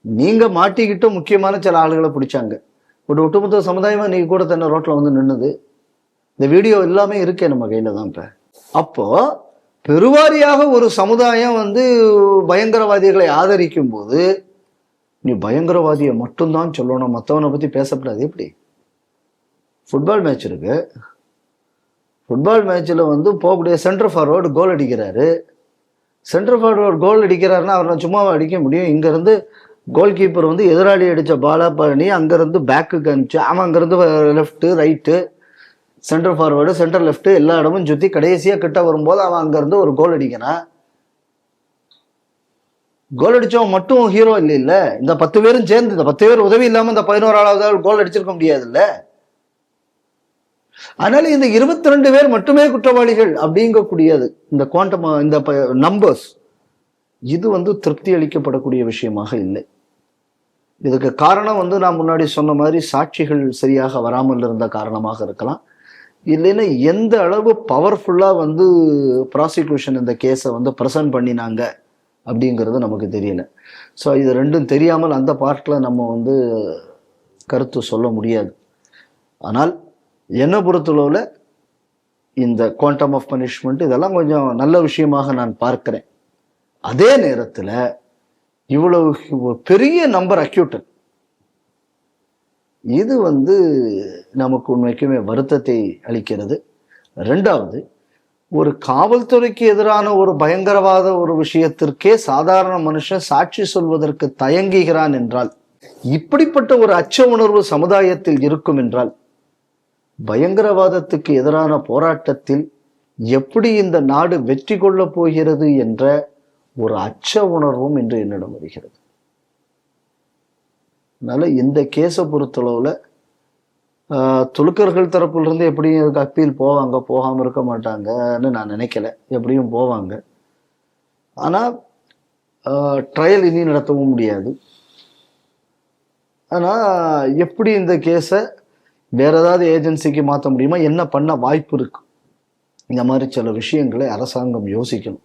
நீங்க மாட்டிக்கிட்டு முக்கியமான சில ஆளுகளை பிடிச்சாங்க, ஒரு ஒட்டுமொத்த சமுதாயமா நீங்க கூட தன்னை ரோட்ல வந்து நின்னுது. இந்த வீடியோ எல்லாமே இருக்கே நம்ம கையில தான். இப்ப அப்போ பெருவாரியாக ஒரு சமுதாயம் வந்து பயங்கரவாதிகளை ஆதரிக்கும் போது நீ பயங்கரவாதியை மட்டும்தான் சொல்லணும், மற்றவனை பத்தி பேசப்படாது. எப்படி? ஃபுட்பால் மேட்ச் இருக்கு, ஃபுட்பால் மேட்ச்ல வந்து போகக்கூடிய சென்டர் ஃபார்வர்டு கோல் அடிக்கிறாரு. சென்டர் ஃபார்வர்டு கோல் அடிக்கிறாருன்னா அவரை சும்மாவை அடிக்க முடியும்? இங்க இருந்து கோல் கீப்பர் வந்து எதிராளி அடிச்ச பாலா பண்ணி அங்கிருந்து பேக்குக்கு அனுப்பிச்சு, அவன் அங்கிருந்து left right centre forward centre left எல்லா இடமும் சுத்தி கடைசியா கிட்ட வரும்போது அவன் அங்கிருந்து ஒரு கோல் அடிக்கிறான். கோல் அடிச்சவன் மட்டும் ஹீரோ இல்ல, இந்த 10 பேரும் சேர்ந்து, இந்த 10 பேர் உதவி இல்லாம இந்த 11ஆவது கோல் அடிச்சிருக்க முடியாது இல்ல. அதனால இந்த 22 பேர் மட்டுமே குற்றவாளிகள் அப்படிங்கக்கூடியது இந்த குவாண்டம், இந்த நம்பர்ஸ், இது வந்து திருப்தி அளிக்கப்படக்கூடிய விஷயமாக இல்லை. இதுக்கு காரணம் வந்து நான் முன்னாடி சொன்ன மாதிரி சாட்சிகள் சரியாக வராமல் இருந்த காரணமாக இருக்கலாம், இல்லைன்னா எந்த அளவு பவர்ஃபுல்லா வந்து ப்ராசிக்யூஷன் இந்த கேஸை வந்து ப்ரெசன்ட் பண்ணினாங்க அப்படிங்கிறது நமக்கு தெரியல. ஸோ இது ரெண்டும் தெரியாமல் அந்த பார்ட்ல நம்ம வந்து கருத்து சொல்ல முடியாது. ஆனால் என்னை பொறுத்தளவில் இந்த குவாண்டம் ஆஃப் பனிஷ்மெண்ட் இதெல்லாம் கொஞ்சம் நல்ல விஷயமாக நான் பார்க்கிறேன். அதே நேரத்தில் இவ்வளவு பெரிய நம்பர் அக்யூட்டன், இது வந்து நமக்கு உண்மைக்குமே வருத்தத்தை அளிக்கிறது. ரெண்டாவது, ஒரு காவல்துறைக்கு எதிரான ஒரு பயங்கரவாத ஒரு விஷயத்திற்கே சாதாரண மனுஷன் சாட்சி சொல்வதற்கு தயங்குகிறான் என்றால், இப்படிப்பட்ட ஒரு அச்ச உணர்வு சமுதாயத்தில் இருக்கும் என்றால், பயங்கரவாதத்துக்கு எதிரான போராட்டத்தில் எப்படி இந்த நாடு வெற்றி கொள்ளப் போகிறது என்ற ஒரு அச்ச உணர்வும் இன்று என்னிடம் வருகிறது. அதனால இந்த கேஸை பொறுத்தளவுல துலுக்கர்கள் தரப்பிலிருந்து எப்படியும் இதுக்கு அப்பீல் போவாங்க, போகாம இருக்க மாட்டாங்கன்னு நான் நினைக்கல, எப்படியும் போவாங்க. ஆனா ட்ரையல் இனி நடத்தவும் முடியாது. ஆனா எப்படி இந்த கேஸை வேற ஏதாவது ஏஜென்சிக்கு மாற்ற முடியுமா, என்ன பண்ண வாய்ப்பு இருக்கு, இந்த மாதிரி சில விஷயங்களை அரசாங்கம் யோசிக்கணும்.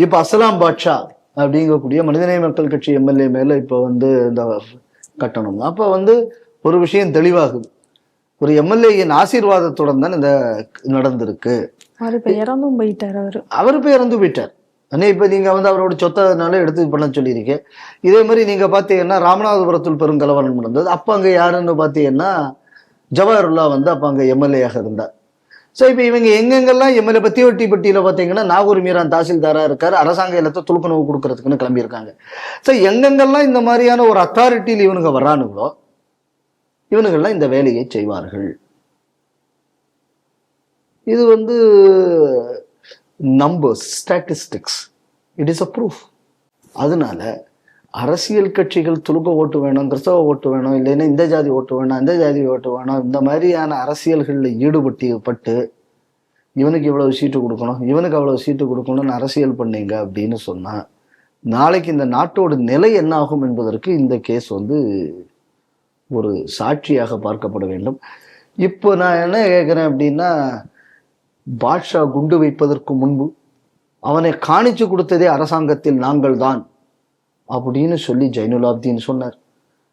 இப்ப அஸ்லாம் பாட்ஷா அப்படிங்கக்கூடிய மனிதநேய மக்கள் கட்சி எம்எல்ஏ மேல இப்ப வந்து இந்த கட்டணம், அப்ப வந்து ஒரு விஷயம் தெளிவாகுது, ஒரு எம்எல்ஏயின் ஆசீர்வாதத்துடன் தான் இந்த நடந்திருக்கு. அவர் இப்ப இறந்து போயிட்டார். அண்ணே இப்ப நீங்க வந்து அவரோட சொத்தனால எடுத்து பண்ண சொல்லியிருக்கேன். இதே மாதிரி நீங்க பாத்தீங்கன்னா ராமநாதபுரத்தில் பெருங்கலவரம் நடந்தது, அப்ப அங்க யாருன்னு பாத்தீங்கன்னா ஜவஹர்லா வந்து அப்ப அங்க எம்எல்ஏயாக இருந்தார். ஸோ இப்போ இவங்க எங்கெங்கெல்லாம் எம்எல்ஏ பத்தியில பார்த்தீங்கன்னா நாகூர் மீரான் தாசில்தாரா இருக்காரு, அரசாங்க இல்லத்தை துளுக்குணவு கொடுக்கறதுக்குன்னு கிளம்பியிருக்காங்க. ஸோ எங்கெங்கெல்லாம் இந்த மாதிரியான ஒரு அத்தாரிட்டியில் இவனுங்க வர்றானுங்களோ இவனுங்கள்லாம் இந்த வேலையை செய்வார்கள். இது வந்து numbers, statistics, it is a proof. அதனால அரசியல் கட்சிகள் துலுக்க ஓட்டு வேணும், கிறிஸ்தவ ஓட்டு வேணும், இல்லைன்னா இந்த ஜாதி ஓட்டு வேணும், இந்த ஜாதி ஓட்டு வேணும், இந்த மாதிரியான அரசியல்களில் ஈடுபட்டு இவனுக்கு இவ்வளவு சீட்டு கொடுக்கணும், இவனுக்கு அவ்வளவு சீட்டு கொடுக்கணும்னு அரசியல் பண்ணீங்க அப்படின்னு சொன்னா நாளைக்கு இந்த நாட்டோட நிலை என்ன ஆகும் என்பதற்கு இந்த கேஸ் வந்து ஒரு சாட்சியாக பார்க்கப்பட வேண்டும். இப்போ நான் என்ன கேட்குறேன் அப்படின்னா, பாட்ஷா குண்டு வைப்பதற்கு முன்பு அவனை காணிச்சு கொடுத்ததே அரசாங்கத்தில் நாங்கள் தான் அப்படின்னு சொல்லி ஜைனுலாப்தீன் சொன்னார்.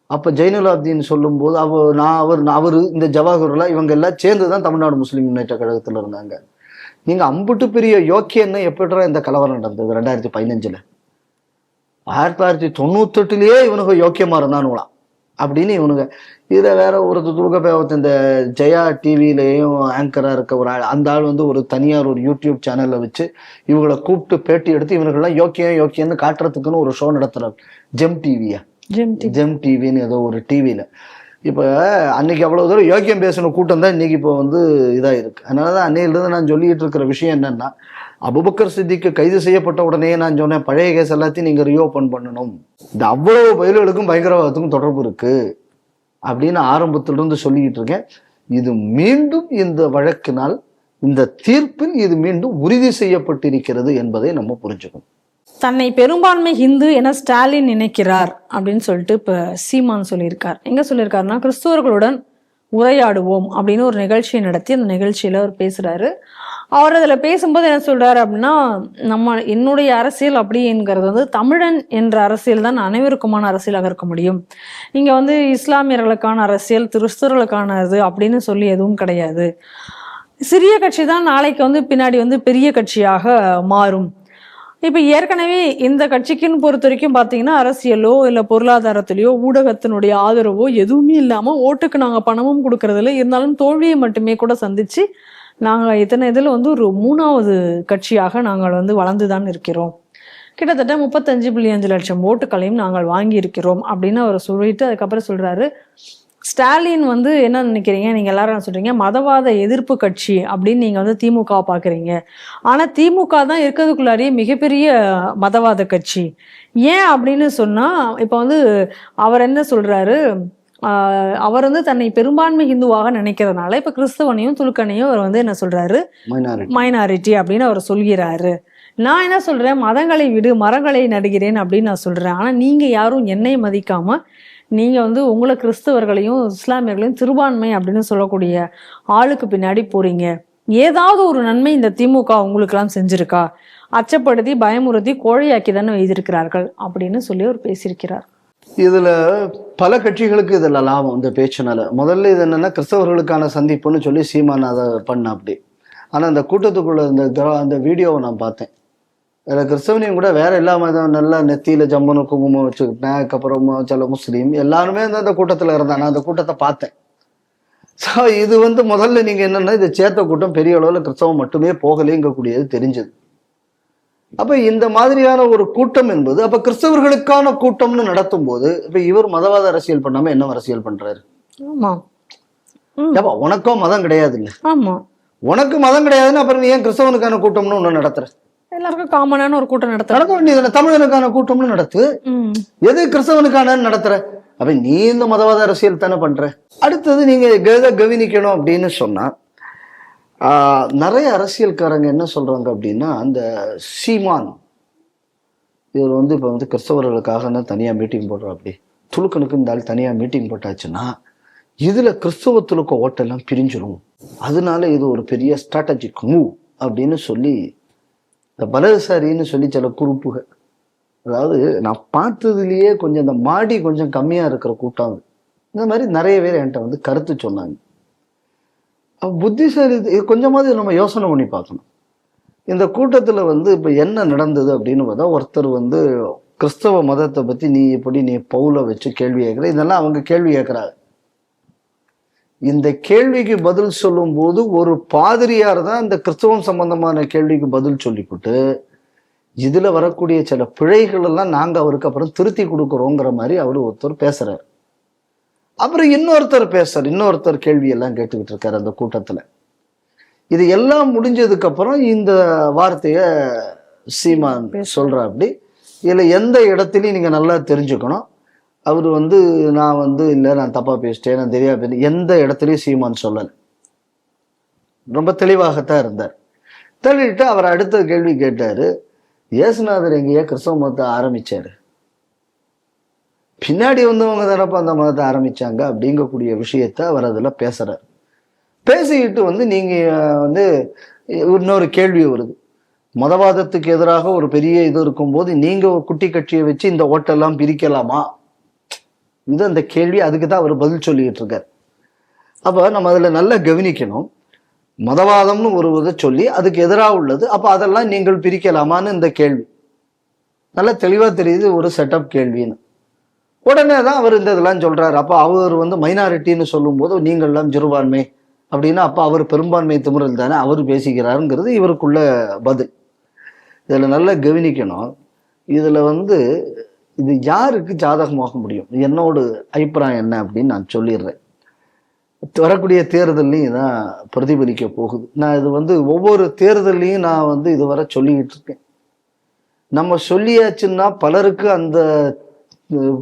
அப்ப ஜைனுலாப்தீன் சொல்லும் போது அவர் இந்த ஜவாஹர்லா இவங்க எல்லாம் சேர்ந்துதான் தமிழ்நாடு முஸ்லிம் முன்னேற்ற கழகத்துல இருந்தாங்க. நீங்க அம்புட்டு பெரிய யோக்கியன்னு எப்படிறா இந்த கலவரம் நடந்தது 2015? 1998 இவனுக்கு யோக்கியமா இருந்தானுங்களாம் அப்படின்னு இவனுங்க. இதுல வேற ஒரு துருக்க இந்த ஜெயா டிவிலையும் ஆங்கரா இருக்க ஒரு ஆள், அந்த ஆள் வந்து ஒரு தனியார் ஒரு யூடியூப் சேனல்ல வச்சு இவங்களை கூப்பிட்டு பேட்டி எடுத்து இவனுக்கெல்லாம் யோக்கியம்னு காட்டுறதுக்குன்னு ஒரு ஷோ நடத்துறாரு. ஜெம் டிவின்னு ஏதோ ஒரு டிவியில. இப்ப அன்னைக்கு அவ்வளவு தூரம் யோக்கியம் பேசின கூட்டம் தான் இன்னைக்கு இப்போ வந்து இதா இருக்கு. அதனாலதான் அன்னையிலிருந்து நான் சொல்லிட்டு இருக்கிற விஷயம் என்னன்னா, அபுபக்கர் சித்திக்கு கைது செய்யப்பட்ட உடனே நான் சொன்னேன், பழைய கேஸ் எல்லாத்தையும் நீங்க ரீஓபன் பண்ணணும், இந்த அவ்வளவு பயில்களுக்கும் பயங்கரவாதத்துக்கும் தொடர்பு இருக்கு அப்படின்னு ஆரம்பத்திலிருந்து சொல்லிக்கிட்டு இருக்கேன். இது மீண்டும் இந்த வழக்கினால், இந்த தீர்ப்பில் இது மீண்டும் உறுதி செய்யப்பட்டிருக்கிறது என்பதை நம்ம புரிஞ்சுக்கணும். தன்னை பெரும்பான்மை ஹிந்து என ஸ்டாலின் நினைக்கிறார் அப்படின்னு சொல்லிட்டு இப்ப சீமான் சொல்லியிருக்கார். எங்க சொல்லியிருக்காருன்னா, கிறிஸ்துவர்களுடன் உரையாடுவோம் அப்படின்னு ஒரு நிகழ்ச்சியை நடத்தி அந்த நிகழ்ச்சியில அவர் பேசுறாரு. அவர் அதுல பேசும்போது என்ன சொல்றாரு அப்படின்னா, என்னுடைய அரசியல் அப்படிங்கிறது வந்து தமிழன் என்ற அரசியல் தான் அனைவருக்குமான அரசியலாக இருக்க முடியும். இங்க வந்து இஸ்லாமியர்களுக்கான அரசியல், கிறிஸ்தவர்களுக்கானது அப்படின்னு சொல்லி எதுவும் கிடையாது. சிறிய கட்சி தான் நாளைக்கு வந்து பின்னாடி வந்து பெரிய கட்சியாக மாறும். இப்ப ஏற்கனவே இந்த கட்சிக்குன்னு பொறுத்த வரைக்கும் பாத்தீங்கன்னா, அரசியலோ இல்ல பொருளாதாரத்திலேயோ ஊடகத்தினுடைய ஆதரவோ எதுவுமே இல்லாம ஓட்டுக்கு நாங்க பணமும் கொடுக்கறதில்ல, இருந்தாலும் தோல்வியை மட்டுமே கூட சந்திச்சு நாங்க இத்தனை இதுல வந்து ஒரு 3வது கட்சியாக நாங்கள் வந்து வளர்ந்துதான் இருக்கிறோம். கிட்டத்தட்ட 35.5 லட்சம் ஓட்டுகளையும் நாங்கள் வாங்கி இருக்கிறோம் அப்படின்னு அவர் சொல்லிட்டு அதுக்கப்புறம் சொல்றாரு, ஸ்டாலின் வந்து என்ன நினைக்கிறீங்க, நீங்க எல்லாரும் என்ன சொல்றீங்க, மதவாத எதிர்ப்பு கட்சி அப்படின்னு நீங்க வந்து திமுக பாக்குறீங்க. ஆனா திமுக தான் இருக்கிறதுக்குள்ளாரியே மிகப்பெரிய மதவாத கட்சி. ஏன் அப்படின்னு சொன்னா, இப்ப வந்து அவர் என்ன சொல்றாரு, அவர் வந்து தன்னை பெரும்பான்மை ஹிந்துவாக நினைக்கிறதுனால இப்ப கிறிஸ்தவனையும் துலுக்கனையும் அவர் வந்து என்ன சொல்றாரு, மைனாரிட்டி அப்படின்னு அவர் சொல்கிறாரு. நான் என்ன சொல்றேன், மதங்களை விடு மரங்களை நடுகிறேன் அப்படின்னு நான் சொல்றேன். ஆனா நீங்க யாரும் என்னை மதிக்காம நீங்க வந்து உங்களை கிறிஸ்தவர்களையும் இஸ்லாமியர்களையும் சிறுபான்மை அப்படின்னு சொல்லக்கூடிய ஆளுக்கு பின்னாடி போறீங்க. ஏதாவது ஒரு நன்மை இந்த திமுக உங்களுக்கு எல்லாம் செஞ்சிருக்கா? அச்சப்படுத்தி பயமுறுத்தி கோழையாக்கி தானே வைத்திருக்கிறார்கள் அப்படின்னு சொல்லி அவர் பேசியிருக்கிறார். இதுல பல கட்சிகளுக்கு இதுல லாபம் இந்த பேச்சுனால. முதல்ல இது என்னன்னா, கிறிஸ்தவர்களுக்கான சந்திப்புன்னு சொல்லி சீமான் அதை பண்ண அப்படி. ஆனா அந்த கூட்டத்துக்குள்ள அந்த வீடியோவை நான் பார்த்தேன். அதில் கிறிஸ்தவனையும் கூட வேற எல்லா மதம் நல்லா நெத்தியில ஜம்மனு குங்குமம் வச்சுக்கிட்டேன். அதுக்கப்புறம் சில முஸ்லீம் எல்லாருமே அந்த கூட்டத்தில் இருந்தாங்க. நான் அந்த கூட்டத்தை பார்த்தேன். ஸோ இது வந்து முதல்ல நீங்க என்னன்னா, இது சேர்த்த கூட்டம் பெரிய அளவில் கிறிஸ்தவம் மட்டுமே போகலைங்கக்கூடியது தெரிஞ்சது. அப்ப இந்த மாதிரியான ஒரு கூட்டம் என்பது அப்ப கிறிஸ்தவர்களுக்கான கூட்டம்னு நடத்தும் போது இப்ப இவர் மதவாத அரசியல் பண்ணாம என்ன அரசியல் பண்றாரு? உனக்கும் மதம் கிடையாது இல்ல, உனக்கு மதம் கிடையாதுன்னு அப்புறம் நீ ஏன் கிறிஸ்தவனுக்கான கூட்டம்னு ஒண்ணு நடத்துற? எல்லாருக்கும் காமனான ஒரு கூட்டம் நடத்த வேண்டியது, தமிழனுக்கான கூட்டம்னு நடத்து. எது கிறிஸ்தவனுக்கான நடத்துற? அப்ப நீ இந்த மதவாத அரசியல் தானே பண்ற. அடுத்தது நீங்க கவனிக்கணும் அப்படின்னு சொன்னா, நிறைய அரசியல்காரங்க என்ன சொல்றாங்க அப்படின்னா, அந்த சீமான் இவர் வந்து இப்ப வந்து கிறிஸ்தவர்களுக்காக தனியா மீட்டிங் போடுறோம். அப்படி துலுக்கனுக்கு இந்த ஆள் தனியா மீட்டிங் போட்டாச்சுன்னா இதுல கிறிஸ்தவ துலுக்க ஓட்டெல்லாம் பிரிஞ்சிடும், அதனால இது ஒரு பெரிய ஸ்ட்ராட்டஜிக் மூவ் அப்படின்னு சொல்லி இந்த பலசாரின்னு சொல்லி சில குறிப்புகள், அதாவது நான் பார்த்ததுலயே கொஞ்சம் இந்த மாடி கொஞ்சம் கம்மியா இருக்கிற கூட்டம், இந்த மாதிரி நிறைய பேர் என்கிட்ட வந்து கருத்து சொன்னாங்க. புத்திசாலி கொஞ்சமாவது நம்ம யோசனை பண்ணி பார்க்கணும். இந்த கூட்டத்துல வந்து இப்ப என்ன நடந்தது அப்படின்னு பார்த்தா, ஒருத்தர் வந்து கிறிஸ்தவ மதத்தை பத்தி நீ பவுல வச்சு கேள்வி கேட்கிற, இதெல்லாம் அவங்க கேள்வி கேட்கிறாங்க. இந்த கேள்விக்கு பதில் சொல்லும் போது ஒரு பாதிரியார் தான் இந்த கிறிஸ்தவம் சம்பந்தமான கேள்விக்கு பதில் சொல்லிவிட்டு இதுல வரக்கூடிய சில பிழைகள் எல்லாம் நாங்க அவருக்கு அப்புறம் திருத்தி கொடுக்குறோங்கிற மாதிரி அவரு ஒருத்தர் பேசுறாரு. அப்புறம் இன்னொருத்தர் கேள்வி எல்லாம் கேட்டுக்கிட்டு இருக்காரு அந்த கூட்டத்துல. இது எல்லாம் முடிஞ்சதுக்கு அப்புறம் இந்த வார்த்தைய சீமான் சொல்ற. அப்படி இதுல எந்த இடத்துலயும் நீங்க நல்லா தெரிஞ்சுக்கணும், அவர் வந்து நான் வந்து இல்லை நான் தப்பா பேசிட்டேன், நான் தெரியாது, எந்த இடத்துலயும் சீமான் சொல்லல, ரொம்ப தெளிவாகத்தான் இருந்தார். தள்ளிட்டு அவர் அடுத்த கேள்வி கேட்டாரு, இயேசுநாதர் எங்கேயா கிறிஸ்தவ மதத்தை ஆரம்பிச்சாரு, பின்னாடி வந்தவங்க தானப்ப அந்த மதத்தை ஆரம்பிச்சாங்க அப்படிங்கக்கூடிய விஷயத்த அவர் அதுல பேசுறாரு. பேசிக்கிட்டு வந்து நீங்க வந்து இன்னொரு கேள்வி வருது, மதவாதத்துக்கு எதிராக ஒரு பெரிய இது இருக்கும்போது நீங்க ஒரு குட்டி கட்சியை வச்சு இந்த ஓட்டெல்லாம் பிரிக்கலாமா, இது அந்த கேள்வி. அதுக்கு தான் அவர் பதில் சொல்லிட்டு இருக்கார். அப்ப நம்ம அதுல நல்லா கவனிக்கணும், மதவாதம்னு ஒரு இதை சொல்லி அதுக்கு எதிராக உள்ளது, அப்ப அதெல்லாம் நீங்கள் பிரிக்கலாமான்னு இந்த கேள்வி நல்லா தெளிவா தெரியுது, ஒரு செட்டப் கேள்வின்னு. உடனே தான் அவர் இந்த இதெல்லாம் சொல்றாரு. அப்ப அவர் வந்து மைனாரிட்டின்னு சொல்லும் போது நீங்கள்லாம் சிறுபான்மை அப்படின்னா அப்ப அவர் பெரும்பான்மை திமிரல் தானே அவர் பேசிக்கிறாருங்கிறது இவருக்குள்ள பதில். இதுல நல்லா கவனிக்கணும், இதுல வந்து இது யாருக்கு ஜாதகமாக முடியும், என்னோட அபிப்பிராயம் என்ன அப்படின்னு நான் சொல்லிடுறேன். வரக்கூடிய தேர்தல்லையும் தான் பிரதிபலிக்க போகுது. நான் இது வந்து ஒவ்வொரு தேர்தல்லையும் நான் வந்து இதுவரை சொல்லிக்கிட்டு இருக்கேன். நம்ம சொல்லியாச்சுன்னா பலருக்கு அந்த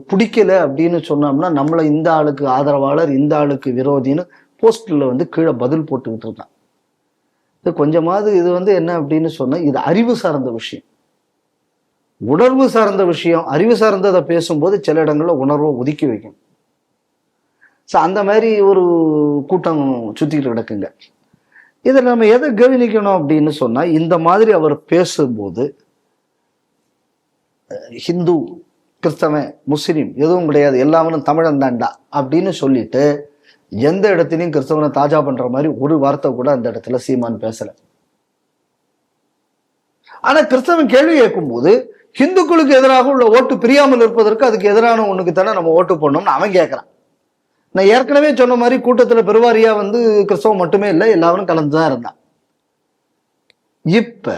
பிடிக்கல அப்படின்னு சொன்னோம்னா நம்மளை இந்த ஆளுக்கு ஆதரவாளர் இந்த ஆளுக்கு விரோதின்னு போஸ்ட்ல வந்து கீழே பதில் போட்டுக்கிட்டு இருக்கான். இது கொஞ்சமாவது இது வந்து என்ன அப்படின்னு சொன்னா, இது அறிவு சார்ந்த விஷயம், உணர்வு சார்ந்த விஷயம். அறிவு சார்ந்ததை பேசும்போது சில இடங்கள்ல உணர்வை ஒதுக்கி வைக்கும். ஸோ அந்த மாதிரி ஒரு கூட்டம் சுத்திட்டு கிடக்குங்க. இதில் நம்ம எதை கவனிக்கணும் அப்படின்னு சொன்னா, இந்த மாதிரி அவர் பேசும்போது ஹிந்து, கிறிஸ்தவன், முஸ்லீம் எதுவும் கிடையாது, எல்லாவனும் தமிழன் தாண்டா அப்படின்னு சொல்லிட்டு எந்த இடத்துலையும் கிறிஸ்தவனை தாஜா பண்ற மாதிரி ஒரு வார்த்தை கூட அந்த இடத்துல சீமான் பேசல. ஆனா கிறிஸ்தவன் கேள்வி கேட்கும் போது ஹிந்துக்களுக்கு எதிராக உள்ள ஓட்டு பிரியாமல் இருப்பதற்கு அதுக்கு எதிரான ஒண்ணுக்கு தானே நம்ம ஓட்டு போடணும்னு அவன் கேட்கறான். நான் ஏற்கனவே சொன்ன மாதிரி கூட்டத்துல பெருவாரியா வந்து கிறிஸ்தவம் மட்டுமே இல்லை, எல்லாரும் கலந்துதான் இருந்தான். இப்ப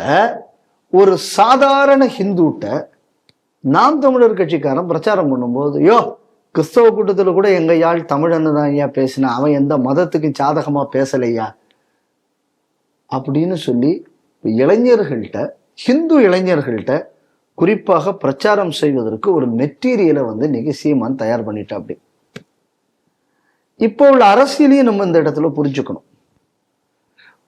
ஒரு சாதாரண ஹிந்துட்ட நாம் தமிழர் கட்சிக்காரன் பிரச்சாரம் பண்ணும்போது, கிறிஸ்தவ கூட்டத்துல கூட எங்க யாழ் தமிழன்னு தான் ஐயா பேசினா, அவன் எந்த மதத்துக்கு சாதகமா பேசலையா அப்படின்னு சொல்லி இளைஞர்கள்ட்ட, ஹிந்து இளைஞர்கள்ட்ட குறிப்பாக பிரச்சாரம் செய்வதற்கு ஒரு மெட்டீரியலை வந்து இன்னைக்கு சீமான் தயார் பண்ணிட்டா. அப்படி இப்போ உள்ள அரசியலையும் நம்ம இந்த இடத்துல புரிஞ்சுக்கணும்.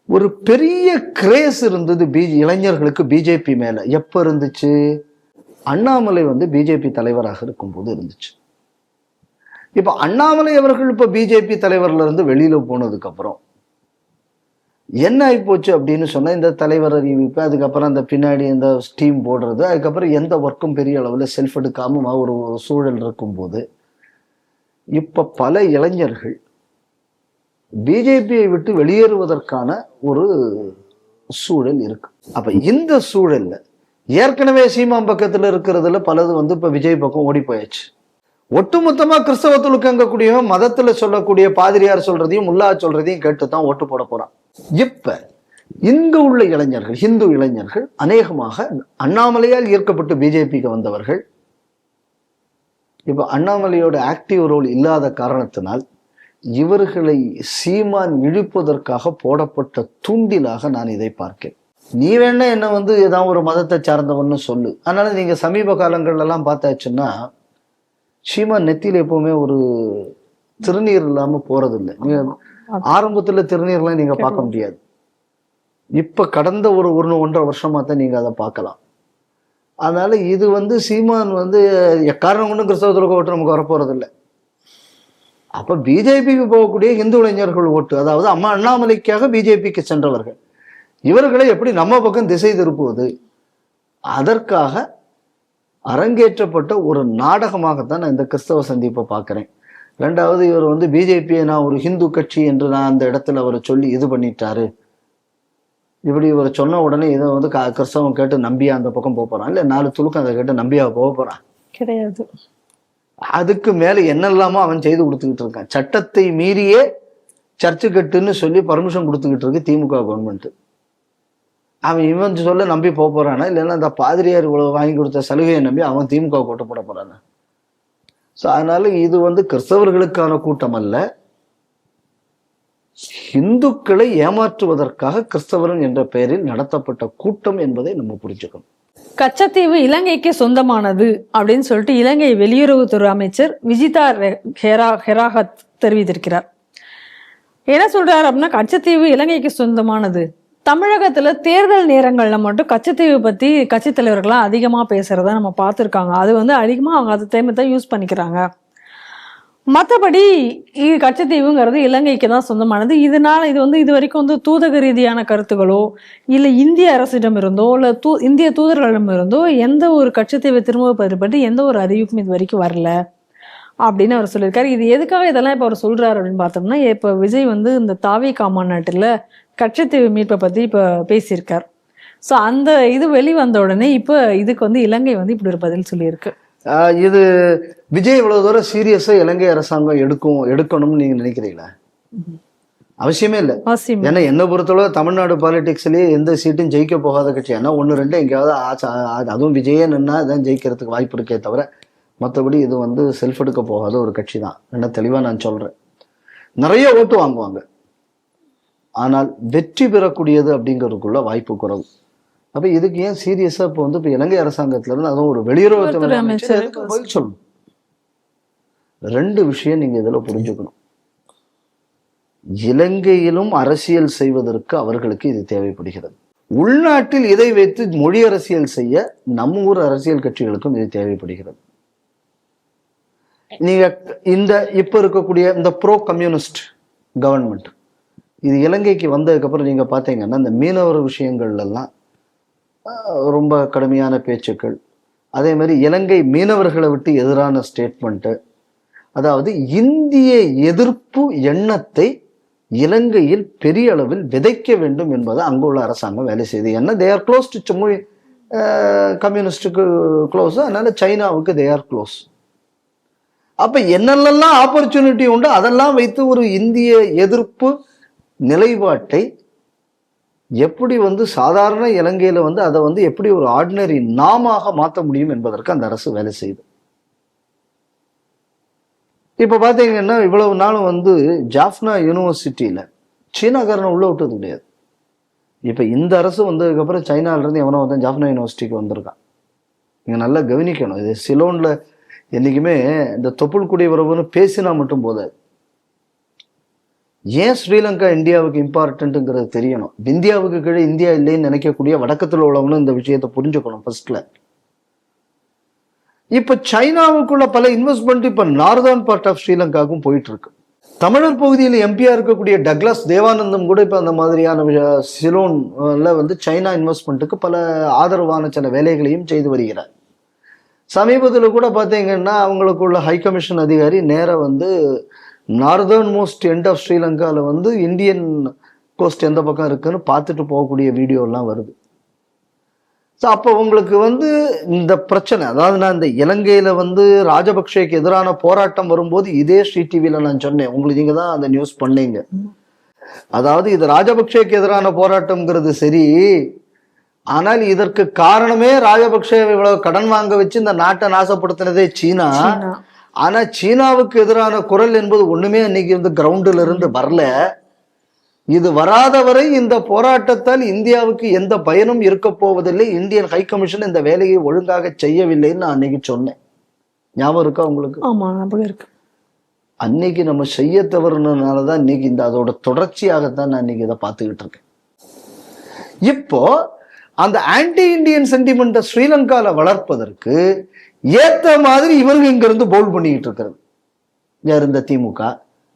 ஒரு பெரிய கிரேஸ் இருந்தது இளைஞர்களுக்கு பிஜேபி மேல. எப்ப இருந்துச்சு? அண்ணாமலை வந்து பிஜேபி தலைவராக இருக்கும்போது இருந்துச்சு. இப்ப அண்ணாமலை அவர்கள் இப்ப பிஜேபி தலைவர்ல இருந்து வெளியில போனதுக்கு அப்புறம் என்ன ஆகி போச்சு அப்படின்னு சொன்னா, இந்த தலைவர் அறிவிப்பு, அதுக்கப்புறம் அந்த பின்னாடி இந்த ஸ்டீம் போடுறது, அதுக்கப்புறம் எந்த ஒர்க்கும் பெரிய அளவுல செல்ஃப் எடுக்காம ஒரு சூழல் இருக்கும்போது இப்ப பல இளைஞர்கள் பிஜேபியை விட்டு வெளியேறுவதற்கான ஒரு சூழல் இருக்கு. அப்ப இந்த சூழல்ல ஏற்கனவே சீமான் பக்கத்துல இருக்கிறதுல பலது வந்து இப்ப விஜய் பக்கம் ஓடி போயாச்சு. ஒட்டுமொத்தமா கிறிஸ்தவத்துக்கு அங்கக்கூடிய மதத்துல சொல்லக்கூடிய பாதிரியார் சொல்றதையும் முல்லா சொல்றதையும் கேட்டுதான் ஓட்டு போட போறான். இப்ப இங்க உள்ள இளைஞர்கள், ஹிந்து இளைஞர்கள் அநேகமாக அண்ணாமலையால் ஈர்க்கப்பட்டு பிஜேபிக்கு வந்தவர்கள். இப்ப அண்ணாமலையோட ஆக்டிவ் ரோல் இல்லாத காரணத்தினால் இவர்களை சீமான் இழுப்பதற்காக போடப்பட்ட தூண்டிலாக நான் இதை பார்க்கிறேன். நீ வேணா என்ன வந்து ஏதாவது ஒரு மதத்தை சார்ந்தவன்னு சொல்லு, அதனால நீங்க சமீப காலங்கள்ல எல்லாம் பார்த்தாச்சுன்னா சீமான் நெத்தியில எப்பவுமே ஒரு திருநீர் இல்லாம போறதில்லை. நீங்க ஆரம்பத்துல திருநீர்லாம் நீங்க பார்க்க முடியாது. இப்ப கடந்த ஒரு 1.5 வருஷமா தான் நீங்க அதை பார்க்கலாம். அதனால இது வந்து சீமான் வந்து எக்காரணம் கொண்டும் கிறிஸ்தவத்துக்கு ஓட்டு நமக்கு வரப்போறது இல்லை. அப்ப பிஜேபிக்கு போகக்கூடிய இந்து இளைஞர்கள் ஓட்டு, அதாவது அண்ணாமலைக்காக பிஜேபிக்கு சென்றவர்கள், இவர்களை எப்படி நம்ம பக்கம் திசை திருப்புவது, அதற்காக அரங்கேற்றப்பட்ட ஒரு நாடகமாகத்தான் நான் இந்த கிறிஸ்தவ சந்திப்பை பார்க்கிறேன். ரெண்டாவது, இவர் வந்து பிஜேபியை நான் ஒரு ஹிந்து கட்சி என்று நான் அந்த இடத்துல அவரை சொல்லி இது பண்ணிட்டாரு. இப்படி இவர் சொன்ன உடனே இதை வந்து கிறிஸ்தவம் கேட்டு நம்பியா அந்த பக்கம் போறான், இல்ல 4 துலுக்கம் அதை கேட்டு நம்பியா போறான் கிடையாது. அதுக்கு மேல என்னெல்லாமோ அவன் செய்து கொடுத்துக்கிட்டு இருக்கான். சட்டத்தை மீறியே சர்ச்சு கட்டுன்னு சொல்லி பர்மிஷன் கொடுத்துக்கிட்டு இருக்கு திமுக கவர்மெண்ட். அவன் இவன் சொல்ல நம்பி போறானா, இல்லைன்னா அந்த பாதிரியார் இவ்வளவு வாங்கி கொடுத்த சலுகையை நம்பி அவன் திமுக ஓட்டு போட போறானா? ஸோ அதனால இது வந்து கிறிஸ்தவர்களுக்கான கூட்டம் அல்ல, இந்துக்களை ஏமாற்றுவதற்காக கிறிஸ்தவரன் என்ற பெயரில் நடத்தப்பட்ட கூட்டம் என்பதை நம்ம புரிஞ்சுக்கணும். கச்சத்தீவு இலங்கைக்கு சொந்தமானது அப்படின்னு சொல்லிட்டு இலங்கை வெளியுறவுத்துறை அமைச்சர் விஜிதா ஹெராகத் தெரிவித்திருக்கிறார். என்ன சொல்றாரு அப்படின்னா, கச்சத்தீவு இலங்கைக்கு சொந்தமானது. தமிழகத்துல தேர்தல் நேரங்கள்ல மட்டும் கச்சத்தீவு பத்தி கட்சி தலைவர்கள்லாம் அதிகமா பேசுறத நம்ம பார்த்துருக்காங்க. அது வந்து அதிகமா அவங்க அது டைமை தான் யூஸ் பண்ணிக்கிறாங்க. மற்றபடி கச்சத்தீவுங்கிறது இலங்கைக்கு தான் சொந்தமானது. இதனால இது வந்து இது வரைக்கும் வந்து தூதக ரீதியான கருத்துக்களோ இல்லை இந்திய அரசிடம் இருந்தோ இல்லை இந்திய தூதர்களிடம் இருந்தோ எந்த ஒரு கச்சத்தீவை திரும்ப பற்றி எந்த ஒரு அறிவிப்பும் இது வரைக்கும் வரல அப்படின்னு அவர் சொல்லியிருக்காரு. இது எதுக்காக இதெல்லாம் இப்போ அவர் சொல்றாரு அப்படின்னு பார்த்தோம்னா, இப்போ விஜய் வந்து இந்த தாவேகா மாநாட்டில் கச்சத்தீவு மீட்பை பற்றி இப்போ பேசியிருக்கார். ஸோ அந்த இது வெளிவந்த உடனே இப்போ இதுக்கு வந்து இலங்கை வந்து இப்படி ஒரு பதில் சொல்லியிருக்கு. இது விஜய் இவ்வளவு தூரம் சீரியஸா இலங்கை அரசாங்கம் எடுக்கணும்னு நீங்க நினைக்கிறீங்களா? அவசியமே இல்லை. ஏன்னா என்னை பொறுத்தளவு தமிழ்நாடு பாலிடிக்ஸ்லயே எந்த சீட்டும் ஜெயிக்க போகாத கட்சி. ஏன்னா 1-2 எங்கேயாவது அதுவும் விஜயே நின்னா தான் ஜெயிக்கிறதுக்கு வாய்ப்பு இருக்கே தவிர மற்றபடி இது வந்து செல்ஃப் எடுக்க போகாத ஒரு கட்சி தான். என்ன தெளிவா நான் சொல்றேன். நிறைய ஓட்டு வாங்குவாங்க, ஆனால் வெற்றி பெறக்கூடியது அப்படிங்கிறதுக்குள்ள வாய்ப்பு குறைவு. அப்ப இதுக்கு ஏன் சீரியஸா இப்போ வந்து இப்ப இலங்கை அரசாங்கத்துல இருந்து அதுவும் ஒரு வெளியுறவுத்துறை அமைச்சர் பதில் சொல்லணும். 2 விஷயம் நீங்க இதுல புரிஞ்சுக்கணும். இலங்கையிலும் அரசியல் செய்வதற்கு அவர்களுக்கு இது தேவைப்படுகிறது. உள்நாட்டில் இதை வைத்து மொழி அரசியல் செய்ய நம்ம ஊர் அரசியல் கட்சிகளுக்கும் இது தேவைப்படுகிறது. நீங்க இந்த இப்ப இருக்கக்கூடிய இந்த ப்ரோ கம்யூனிஸ்ட் கவர்மெண்ட் இது இலங்கைக்கு வந்ததுக்கு அப்புறம் நீங்க பாத்தீங்கன்னா இந்த மீனவர் விஷயங்கள்ல எல்லாம் ரொம்ப கடுமையான பேச்சுக்கள், அதே மாதிரி இலங்கை மீனவர்களை விட்டு எதிரான ஸ்டேட்மெண்ட், அதாவது இந்திய எதிர்ப்பு எண்ணத்தை இலங்கையில் பெரிய அளவில் விதைக்க வேண்டும் என்பதை அங்குள்ள அரசாங்கம் வேலை செய்யுது. ஏன்னா தே ஆர் க்ளோஸ் டு மொழி கம்யூனிஸ்டுக்கு க்ளோஸ், அதனால சைனாவுக்கு தே ஆர் க்ளோஸ். அப்ப என்னெல்லாம் ஆப்பர்ச்சுனிட்டி உண்டு அதெல்லாம் வைத்து ஒரு இந்திய எதிர்ப்பு நிலைப்பாட்டை எப்படி சாதாரண இலங்கையில அதை எப்படி ஒரு ஆர்டினரி நாமாக மாற்ற முடியும் என்பதற்கு அந்த அரசு வேலை செய்யுது. இப்ப பாத்தீங்கன்னா இவ்வளவு நாளும் ஜாஃப்னா யூனிவர்சிட்டியில சீனாக்காரனை உள்ள விட்டது கிடையாது. இப்ப இந்த அரசு வந்ததுக்கு அப்புறம் சைனால இருந்து எவனோ ஜாஃப்னா யூனிவர்சிட்டிக்கு வந்திருக்கான். நீங்க நல்லா கவனிக்கணும். இது சிலோன்ல என்னைக்குமே இந்த தொப்புள் குடி உறவுன்னு பேசினா மட்டும் போதாது. ஏன் ஸ்ரீலங்கா இந்தியாவுக்கு இம்பார்ட்டன்ட்ங்கிறது தெரியணும். இந்தியாவுக்கு கீழே இந்தியா இல்லைன்னு நினைக்கக்கூடிய வடக்கத்தில் உள்ளவங்களும் இந்த விஷயத்தை புரிஞ்சுக்கணும் ஃபர்ஸ்ட்ல. இப்ப சைனாவுக்குள்ள பல இன்வெஸ்ட்மெண்ட் இப்ப நார்தர்ன் பார்ட் ஆஃப் ஸ்ரீலங்காவுக்கும் போயிட்டு இருக்கு. தமிழர் பகுதியில் எம்பியா இருக்கக்கூடிய டக்ளஸ் தேவானந்தம் கூட இப்ப அந்த மாதிரியான சிலோன்ல சைனா இன்வெஸ்ட்மெண்ட்டுக்கு பல ஆதரவான சில வேலைகளையும் செய்து வருகிறார். சமீபத்தில் கூட பார்த்தீங்கன்னா அவங்களுக்குள்ள ஹை கமிஷன் அதிகாரி நேராக நார்தர்ன் மோஸ்ட் எண்ட் ஆஃப் ஸ்ரீலங்காவில் இந்தியன் கோஸ்ட் எந்த பக்கம் இருக்குன்னு பார்த்துட்டு போகக்கூடிய வீடியோலாம் வருது. ஸோ அப்போ உங்களுக்கு இந்த பிரச்சனை, அதாவது நான் இந்த இலங்கையில் ராஜபக்சேக்கு எதிரான போராட்டம் வரும்போது இதே ஸ்ரீ டிவியில் நான் சொன்னேன், உங்களுக்கு நீங்கள் தான் அந்த நியூஸ் பண்ணீங்க. அதாவது இது ராஜபக்சேக்கு எதிரான போராட்டம்ங்கிறது சரி, ஆனால் இதற்கு காரணமே ராஜபக்சே இவ்வளவு கடன் வாங்க வச்சு இந்த நாட்டை நாசப்படுத்தினதே சீனா. ஆனா சீனாவுக்கு எதிரான குரல் என்பது ஒண்ணுமே இன்னைக்கு கிரவுண்டில் இருந்து வரல. இது வராத வரை இந்த போராட்டத்தால் இந்தியாவுக்கு எந்த பயனும் இருக்க போவதில்லை. இந்தியன் ஹை கமிஷன் இந்த வேலையை ஒழுங்காக செய்யவில்லைன்னு நான் அன்னைக்கு சொன்னேன். ஞாபகம் இருக்கா உங்களுக்கு? ஆமா, ஞாபகம் இருக்கு. அன்னைக்கு நம்ம செய்ய தவறுனாலதான் இன்னைக்கு இந்த அதோட தொடர்ச்சியாகத்தான் நான் இன்னைக்கு இதை பார்த்துக்கிட்டு இருக்கேன். இப்போ அந்த ஆன்டி இண்டியன் சென்டிமெண்ட்டை ஸ்ரீலங்கால வளர்ப்பதற்கு ஏத்த மாதிரி இவங்க இங்க இருந்து பவுல் பண்ணிக்கிட்டு இருக்கிறது யார்? இந்த திமுக,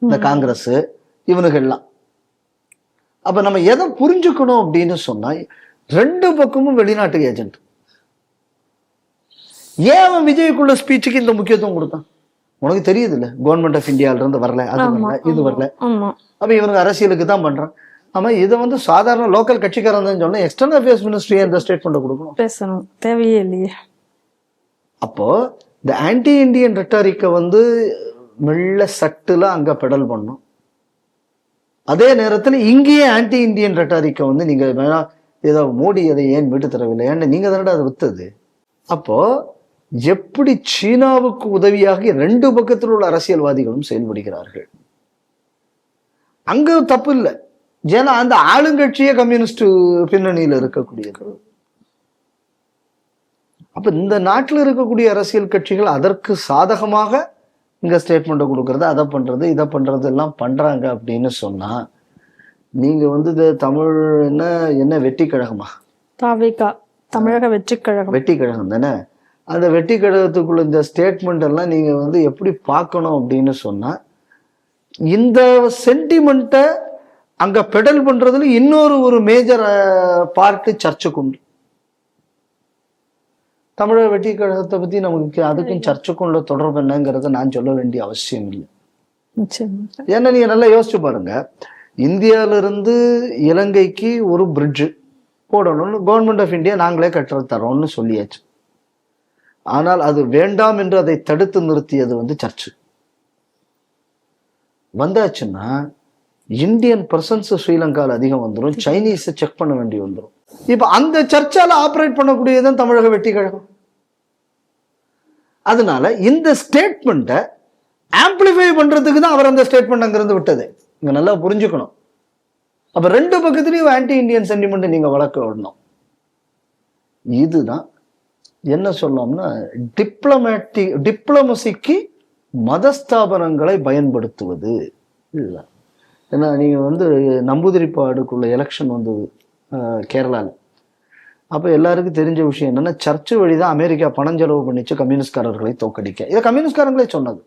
இந்த காங்கிரஸ், இவனுகள்லாம். அப்ப நம்ம எதை புரிஞ்சுக்கணும் அப்படின்னு சொன்னா, ரெண்டு பக்கமும் வெளிநாட்டு ஏஜென்ட். ஏன் அவன் விஜய்க்குள்ள ஸ்பீச்சுக்கு இந்த முக்கியத்துவம் கொடுத்தான்? உனக்கு தெரியுது இல்ல, கவர்மெண்ட் ஆஃப் இந்தியால இருந்து வரல, அது வரல, இது வரல. அப்ப இவனுக்கு அரசியலுக்கு தான் பண்றான். ஆமா, இதை சாதாரண லோக்கல் கட்சிக்காரன் தான் சொன்னா எக்ஸ்டர்னல் அஃபேர்ஸ் மினிஸ்ட்ரி இந்த ஸ்டேட்மெண்ட் கொடுக்கணும், பேசணும், தேவையே இல்லையே. அப்போ இந்த ஆன்டி இண்டியன் ரெட்டாரிக்கை மெல்ல சட்டுல அங்க பெடல் பண்ணும். அதே நேரத்துல இங்கேயே ஆன்டி இண்டியன் ரெட்டாரிக்கை நீங்க வேணா ஏதோ மோடி அதை ஏன் விட்டு தரவில்லை, ஏன்னா நீங்க தானே அதை வித்தது. அப்போ எப்படி சீனாவுக்கு உதவியாக ரெண்டு பக்கத்தில் உள்ள அரசியல்வாதிகளும் செயல்படுகிறார்கள். அங்க தப்பு இல்லை, ஏன்னா அந்த ஆளுங்கட்சியே கம்யூனிஸ்ட் பின்னணியில் இருக்கக்கூடியது. அப்ப இந்த நாட்டில் இருக்கக்கூடிய அரசியல் கட்சிகள் அதற்கு சாதகமாக இங்க ஸ்டேட்மெண்ட் கொடுக்கறது, அதை பண்றது, இதை பண்றது எல்லாம் பண்றாங்க அப்படின்னு சொன்னா, நீங்க இது தமிழ் என்ன வெற்றி கழகமா? தமிழக வெற்றி கழகம், வெற்றி கழகம் தானே. அந்த வெற்றி கழகத்துக்குள்ள இந்த ஸ்டேட்மெண்ட் எல்லாம் நீங்க எப்படி பார்க்கணும் அப்படின்னு சொன்னா, இந்த சென்டிமெண்ட்டை அங்க பெடல் பண்றதுல இன்னொரு மேஜர் பார்ட் சர்ச்சுக்கு உண்டு. தமிழக வெற்றி கழகத்தை பத்தி நமக்கு அதுக்கும் சர்ச்சுக்கும் உள்ள தொடர்பு என்னங்கிறத நான் சொல்ல வேண்டிய அவசியம் இல்லை. ஏன்னா நீங்க நல்லா யோசிச்சு பாருங்க, இந்தியாவில இருந்து இலங்கைக்கு ஒரு பிரிட்ஜ் போடணும்னு கவர்மெண்ட் ஆஃப் இந்தியா நாங்களே கட்டுற தரோம்னு சொல்லியாச்சு. ஆனால் அது வேண்டாம் என்று அதை தடுத்து நிறுத்தியது சர்ச்சு. வந்தாச்சுன்னா இந்தியன் பர்சன்ஸ் ஸ்ரீலங்கால அதிகம் வந்துடும், சைனீஸை செக் பண்ண வேண்டி வந்துடும். இப்ப அந்த சர்ச்சால ஆபரேட் பண்ணக்கூடியதான் தமிழக வெற்றி கழகம். அதனால இந்த ஸ்டேட்மெண்ட்டை ஆம்பிளிஃபை பண்றதுக்கு தான் அவர் அந்த ஸ்டேட்மெண்ட் அங்கிருந்து விட்டது. இங்க நல்லா புரிஞ்சுக்கணும். அப்ப ரெண்டு பக்கத்துலயும் ஆன்டி இண்டியன் சென்டிமெண்ட் நீங்க வளர்க்க விடணும். இதுதான் என்ன சொல்லலாம்னா, டிப்ளமசிக்கு மதஸ்தாபனங்களை பயன்படுத்துவது. இதுதான் ஏன்னா நீங்கள் வந்து நம்பூதிரிப்பாடுக்குள்ள எலெக்ஷன் வந்தது கேரளாவில். அப்போ எல்லாருக்கும் தெரிஞ்ச விஷயம் என்னன்னா, சர்ச்சு வழி தான் அமெரிக்கா பணம் செலவு பண்ணிச்சு கம்யூனிஸ்ட்காரர்களை தோக்கடிக்க. இதை கம்யூனிஸ்ட்காரங்களே சொன்னது.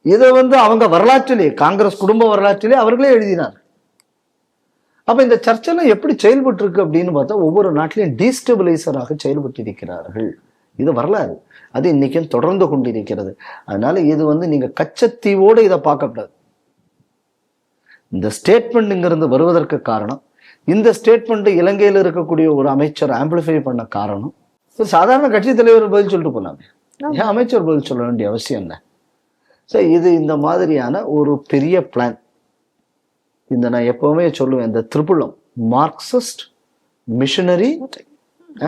இதை வந்து அவங்க வரலாற்றிலே, காங்கிரஸ் குடும்ப வரலாற்றிலே அவர்களே எழுதினார். அப்ப இந்த சர்ச்செல்லாம் எப்படி செயல்பட்டு இருக்கு அப்படின்னு பார்த்தா, ஒவ்வொரு நாட்டிலையும் டீஸ்டபிளைசராக செயல்பட்டு இருக்கிறார்கள். இது வரலாறு. அது இன்னைக்கும் தொடர்ந்து கொண்டிருக்கிறது. அதனால இது வந்து நீங்க கச்சத்தீவோடு இதை பார்க்கக்கூடாது. இந்த ஸ்டேட்மெண்ட்ங்கிறது வருவதற்கு காரணம், இந்த ஸ்டேட்மெண்ட் இலங்கையில் இருக்கக்கூடிய ஒரு அமைச்சர் ஆம்பிளிஃபை பண்ண காரணம், சாதாரண கட்சி தலைவர் பதில் சொல்லிட்டு போனாங்க, ஏன் அமைச்சர் பதில் சொல்ல வேண்டிய அவசியம் என்ன? சரி, இது இந்த மாதிரியான ஒரு பெரிய பிளான். இந்த நான் எப்பவுமே சொல்லுவேன், இந்த திரிபுலம் மார்க்சிஸ்ட், மிஷனரி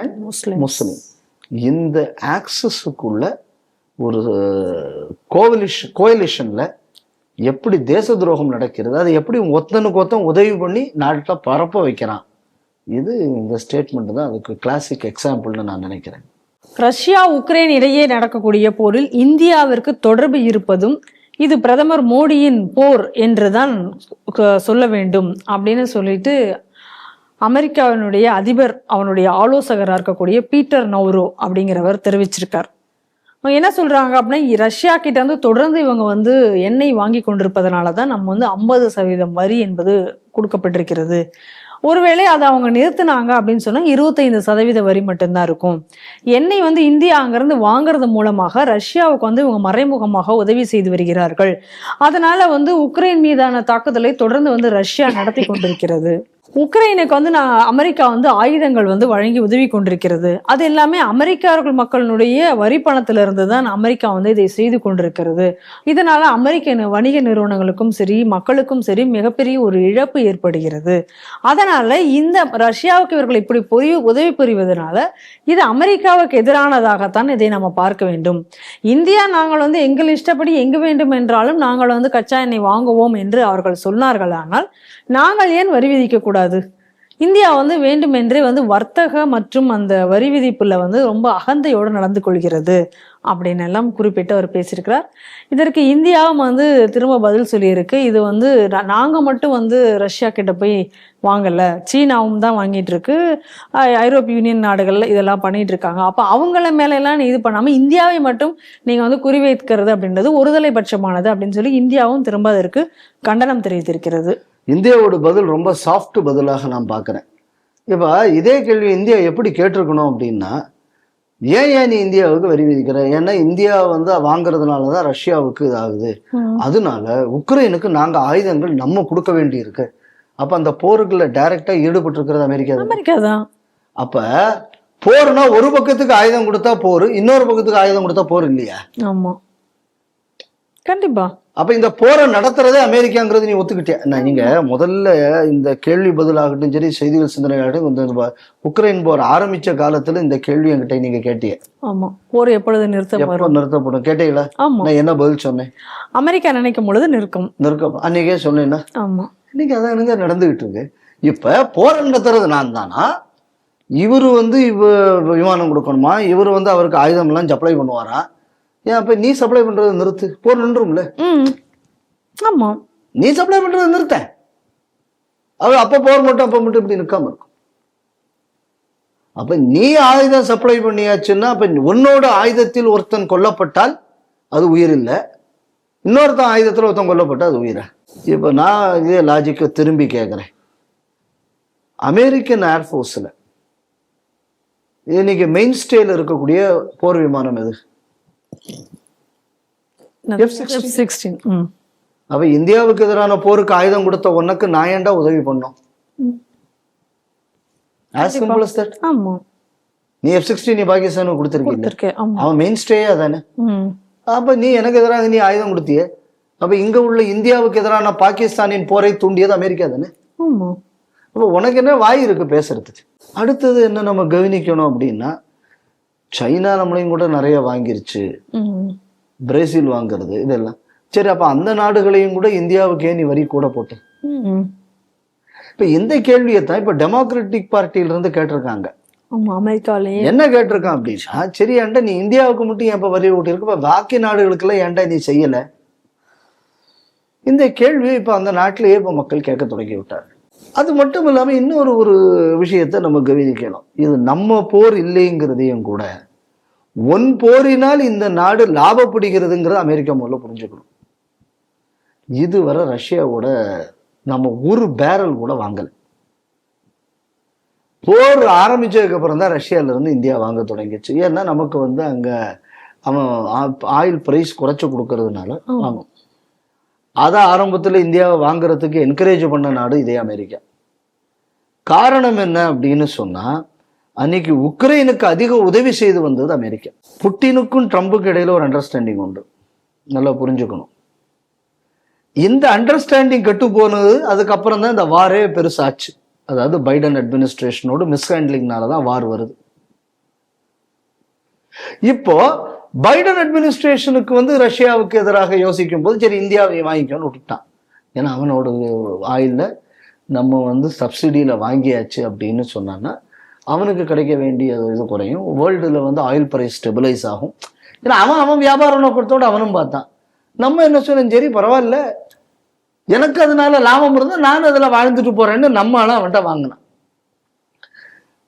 அண்ட் முஸ்லிம், இந்த ஆக்சஸுக்குள்ள ஒரு கோலிஷன்ல எப்படி தேச துரோகம் நடக்கிறது, அது எப்படி ஒத்தனுக்கு ஒத்தன் உதவி பண்ணி நாட்டை பரப்ப வைக்கிறான். இது இந்த ஸ்டேட்மெண்ட் தான் அதுக்கு கிளாசிக் எக்ஸாம்பிள்னு நான் நினைக்கிறேன். ரஷ்யா உக்ரைன் இடையே நடக்கக்கூடிய போரில் இந்தியாவிற்கு தொடர்பு இருப்பதும் இது பிரதமர் மோடியின் போர் என்றுதான் சொல்ல வேண்டும் அப்படின்னு சொல்லிட்டு அமெரிக்காவினுடைய அதிபர் அவனுடைய ஆலோசகராக இருக்கக்கூடிய பீட்டர் நௌரோ அப்படிங்கிறவர் தெரிவிச்சிருக்கார். அவங்க என்ன சொல்றாங்க அப்படின்னா, ரஷ்யா கிட்ட வந்து தொடர்ந்து இவங்க வந்து எண்ணெய் வாங்கி கொண்டிருப்பதனால தான் நம்ம வந்து 50% வரி என்பது கொடுக்கப்பட்டிருக்கிறது. ஒருவேளை அதை அவங்க நிறுத்தினாங்க அப்படின்னு சொன்னா 25% வரி மட்டும்தான் இருக்கும். எண்ணெய் வந்து இந்தியா அங்கிருந்து வாங்குறது மூலமாக ரஷ்யாவுக்கு வந்து இவங்க மறைமுகமாக உதவி செய்து வருகிறார்கள். அதனால வந்து உக்ரைன் மீதான தாக்குதலை தொடர்ந்து வந்து ரஷ்யா நடத்தி கொண்டிருக்கிறது. உக்ரைனுக்கு வந்து அமெரிக்கா வந்து ஆயுதங்கள் வந்து வழங்கி உதவி கொண்டிருக்கிறது. அது எல்லாமே அமெரிக்கர்கள் மக்களுடைய வரி பணத்திலிருந்து தான் அமெரிக்கா வந்து இதை செய்து கொண்டிருக்கிறது. இதனால அமெரிக்க வணிக நிறுவனங்களுக்கும் சரி மக்களுக்கும் சரி மிகப்பெரிய ஒரு இழப்பு ஏற்படுகிறது. அதனால இந்த ரஷ்யாவுக்கு இவர்கள் இப்படி உதவி புரிவதனால இது அமெரிக்காவுக்கு எதிரானதாகத்தான் இதை நம்ம பார்க்க வேண்டும். இந்தியா நாங்கள் வந்து எங்கள் இஷ்டப்படி எங்கு வேண்டும் என்றாலும் நாங்கள் வந்து கச்சா எண்ணெய் வாங்குவோம் என்று அவர்கள் சொன்னார்கள். ஆனால் நாங்கள் ஏன் வரி விதிக்க கூடாது? இந்தியா வந்து வேண்டுமென்றே வந்து வர்த்தக மற்றும் அந்த வரி விதிப்புல வந்து ரொம்ப அகந்தையோடு நடந்து கொள்கிறது அப்படின்னு எல்லாம் குறிப்பிட்டு அவர் பேசியிருக்கிறார். இதற்கு இந்தியாவும் வந்து திரும்ப பதில் சொல்லியிருக்கு. இது வந்து நாங்க மட்டும் வந்து ரஷ்யா கிட்ட போய் வாங்கல, சீனாவும் தான் வாங்கிட்டு இருக்கு, ஐரோப்பிய யூனியன் நாடுகள்ல இதெல்லாம் பண்ணிட்டு இருக்காங்க. அப்ப அவங்கள மேல எல்லாம் இது பண்ணாம இந்தியாவை மட்டும் நீங்க வந்து குறிவைக்கிறது அப்படின்றது ஒருதலை பட்சமானது அப்படின்னு சொல்லி இந்தியாவும் திரும்ப அதற்கு கண்டனம் தெரிவித்திருக்கிறது. இந்தியாவோட பதில் ரொம்ப சாஃப்ட் பதிலாக நான் பார்க்குறேன். இப்போ இதே கேள்வி இந்தியா எப்படி கேட்டிருக்கணும் அப்படின்னா, ஏன் நீ இந்தியாவுக்கு வரி விதிக்கிற? ஏன்னா இந்தியா வந்து வாங்குறதுனால தான் ரஷ்யாவுக்கு இதாகுது. அதனால உக்ரைனுக்கு நாங்கள் ஆயுதங்கள் நம்ம கொடுக்க வேண்டி இருக்கு. அப்போ அந்த போருக்குள்ள டைரக்டா ஈடுபட்டு இருக்கிறது அமெரிக்கா தான். அப்போ போர்னா ஒரு பக்கத்துக்கு ஆயுதம் கொடுத்தா போர், இன்னொரு பக்கத்துக்கு ஆயுதம் கொடுத்தா போர் இல்லையா? ஆமா, கண்டிப்பா. அப்ப இந்த போரை நடத்துறதே அமெரிக்காங்கிறது நீ ஒத்துக்கிட்டியா? நீங்க முதல்ல இந்த கேள்வி பதிலாகட்டும் சரி, செய்திகள் சிந்தனையாகட்டும், இந்த உக்ரைன் போர் ஆரம்பிச்ச காலத்துல இந்த கேள்வி என்கிட்ட நீங்க கேட்டீங்க. ஆமா, போர் எப்பொழுது நிறுத்தப்படும் கேட்டீங்களா? நான் என்ன பதில் சொன்னேன்? அமெரிக்கா நினைக்கும் பொழுது நிற்கும். அன்னைக்கே சொன்னேன்னா, இன்னைக்கு அதான் எனக்கு நடந்துகிட்டு இருக்கு. இப்ப போரை நடத்துறது நான் தானா? இவரு வந்து விமானம் கொடுக்கணுமா? இவரு வந்து அவருக்கு ஆயுதம் எல்லாம் சப்ளை பண்ணுவாரா? ஏன் அப்ப நீ சப்ளை பண்றது நிறுத்து, போர் நின்றும்ல. ஆமா, நீ சப்ளை பண்றது நிறுத்த, அது அப்ப போர் மட்டும் இப்படி நிற்காம இருக்கும். அப்ப நீ ஆயுதம் சப்ளை பண்ணியாச்சுன்னா, அப்ப உன்னோட ஆயுதத்தில் ஒருத்தன் கொல்லப்பட்டால் அது உயிர் இல்லை, இன்னொருத்தன் ஆயுதத்தில் ஒருத்தன் கொல்லப்பட்டால் அது உயிர. இப்ப நான் இதே லாஜிக்க திரும்பி கேட்கிறேன். அமெரிக்கன் ஏர்ஃபோர்ஸ்ல இன்னைக்கு மெயின் ஸ்டேல இருக்கக்கூடிய போர் விமானம் எது? F-16. அப்ப இந்தியாவுக்கு எதிரான போருக்கு ஆயுதம் கொடுத்த உனக்கு நான் ஏன்டா உதவி பண்ணோம்? நீ F-16 நீ பாகிஸ்தானுக்கு கொடுத்திருக்கீங்க, அவன் மெயின் ஸ்டேயா தானே. அப்ப நீ எனக்கு எதிராக நீ ஆயுதம் கொடுத்திய, அப்ப இங்க உள்ள இந்தியாவுக்கு எதிரான பாகிஸ்தானின் போரை தூண்டியது அமெரிக்கா தானே. அப்ப உனக்கு என்ன வாய் இருக்கு பேசுறதுக்கு? அடுத்தது என்ன நம்ம கவனிக்கணும் அப்படின்னா, சைனா நம்மளையும் கூட நிறைய வாங்கிருச்சு, பிரேசில் வாங்குறது இதெல்லாம் சரி. அப்ப அந்த நாடுகளையும் கூட இந்தியாவுக்கு ஏன் நீ வரி கூட போட்டு? இப்ப இந்த கேள்வியைத்தான் இப்ப டெமோக்ராட்டிக் பார்ட்டியில இருந்து கேட்டிருக்காங்க. என்ன கேட்டிருக்கான் அப்படின்னா, சரி ஏன்டா நீ இந்தியாவுக்கு மட்டும் ஏன் வரி ஓட்டி இருக்கு, பாக்கி நாடுகளுக்கு எல்லாம் ஏன்டா நீ செய்யல? இந்த கேள்வியை இப்போ அந்த நாட்டிலேயே இப்போ மக்கள் கேட்க தொடங்கி விட்டார்கள். அது மட்டும் இல்லாமல் இன்னொரு ஒரு விஷயத்தை நம்ம கவனிக்கணும். இது நம்ம போர் இல்லைங்கிறதையும் கூட ஒன் போரினால் இந்த நாடு லாபப்படுகிறதுங்கிறத அமெரிக்கா முதல்ல புரிஞ்சுக்கணும். இதுவரை ரஷ்யாவோட நம்ம ஒரு பேரல் கூட வாங்கல. போர் ஆரம்பிச்சதுக்கு அப்புறம் தான் ரஷ்யால இருந்து இந்தியா வாங்க தொடங்கிச்சு. ஏன்னா நமக்கு வந்து அங்க அவன் ஆயில் பிரைஸ் குறைச்சு கொடுக்கறதுனால வாங்கும். அதை ஆரம்பத்தில் இந்தியாவை வாங்குறதுக்கு என்கரேஜ் பண்ண நாடு இதே அமெரிக்கா. காரணம் என்ன அப்படின்னு சொன்னா, அன்னைக்கு உக்ரைனுக்கு அதிக உதவி செய்து வந்தது அமெரிக்கா. புட்டினுக்கும் ட்ரம்புக்கு இடையில ஒரு அண்டர்ஸ்டாண்டிங் உண்டு, நல்லா புரிஞ்சுக்கணும். இந்த அண்டர்ஸ்டாண்டிங் கெட்டு போனது அதுக்கப்புறம் தான் இந்த வாரே பெருசாச்சு. அதாவது பைடன் அட்மினிஸ்ட்ரேஷனோட மிஸ்ஹேண்ட்லிங்னால தான் வார் வருது. இப்போ பைடன் அட்மினிஸ்ட்ரேஷனுக்கு வந்து ரஷ்யாவுக்கு எதிராக யோசிக்கும் போது சரி இந்தியாவை வாங்கிக்கணும்னு விட்டுட்டான். ஏன்னா அவனோட ஆயில்ல நம்ம வந்து சப்சிடியில வாங்கியாச்சு அப்படின்னு சொன்னான்னா அவனுக்கு கிடைக்க வேண்டிய இது குறையும், வேர்ல்டுல வந்து ஆயில் பிரைஸ் ஸ்டெபிலைஸ் ஆகும். ஏன்னா அவன் வியாபார நோக்கத்தோடு அவனும் பார்த்தான். நம்ம என்ன சொன்னோம், சரி பரவாயில்ல, எனக்கு அதனால லாபம் இருந்தால் நான் அதில் வாழ்ந்துட்டு போறேன்னு நம்மளாம் அவன்கிட்ட வாங்கினான்.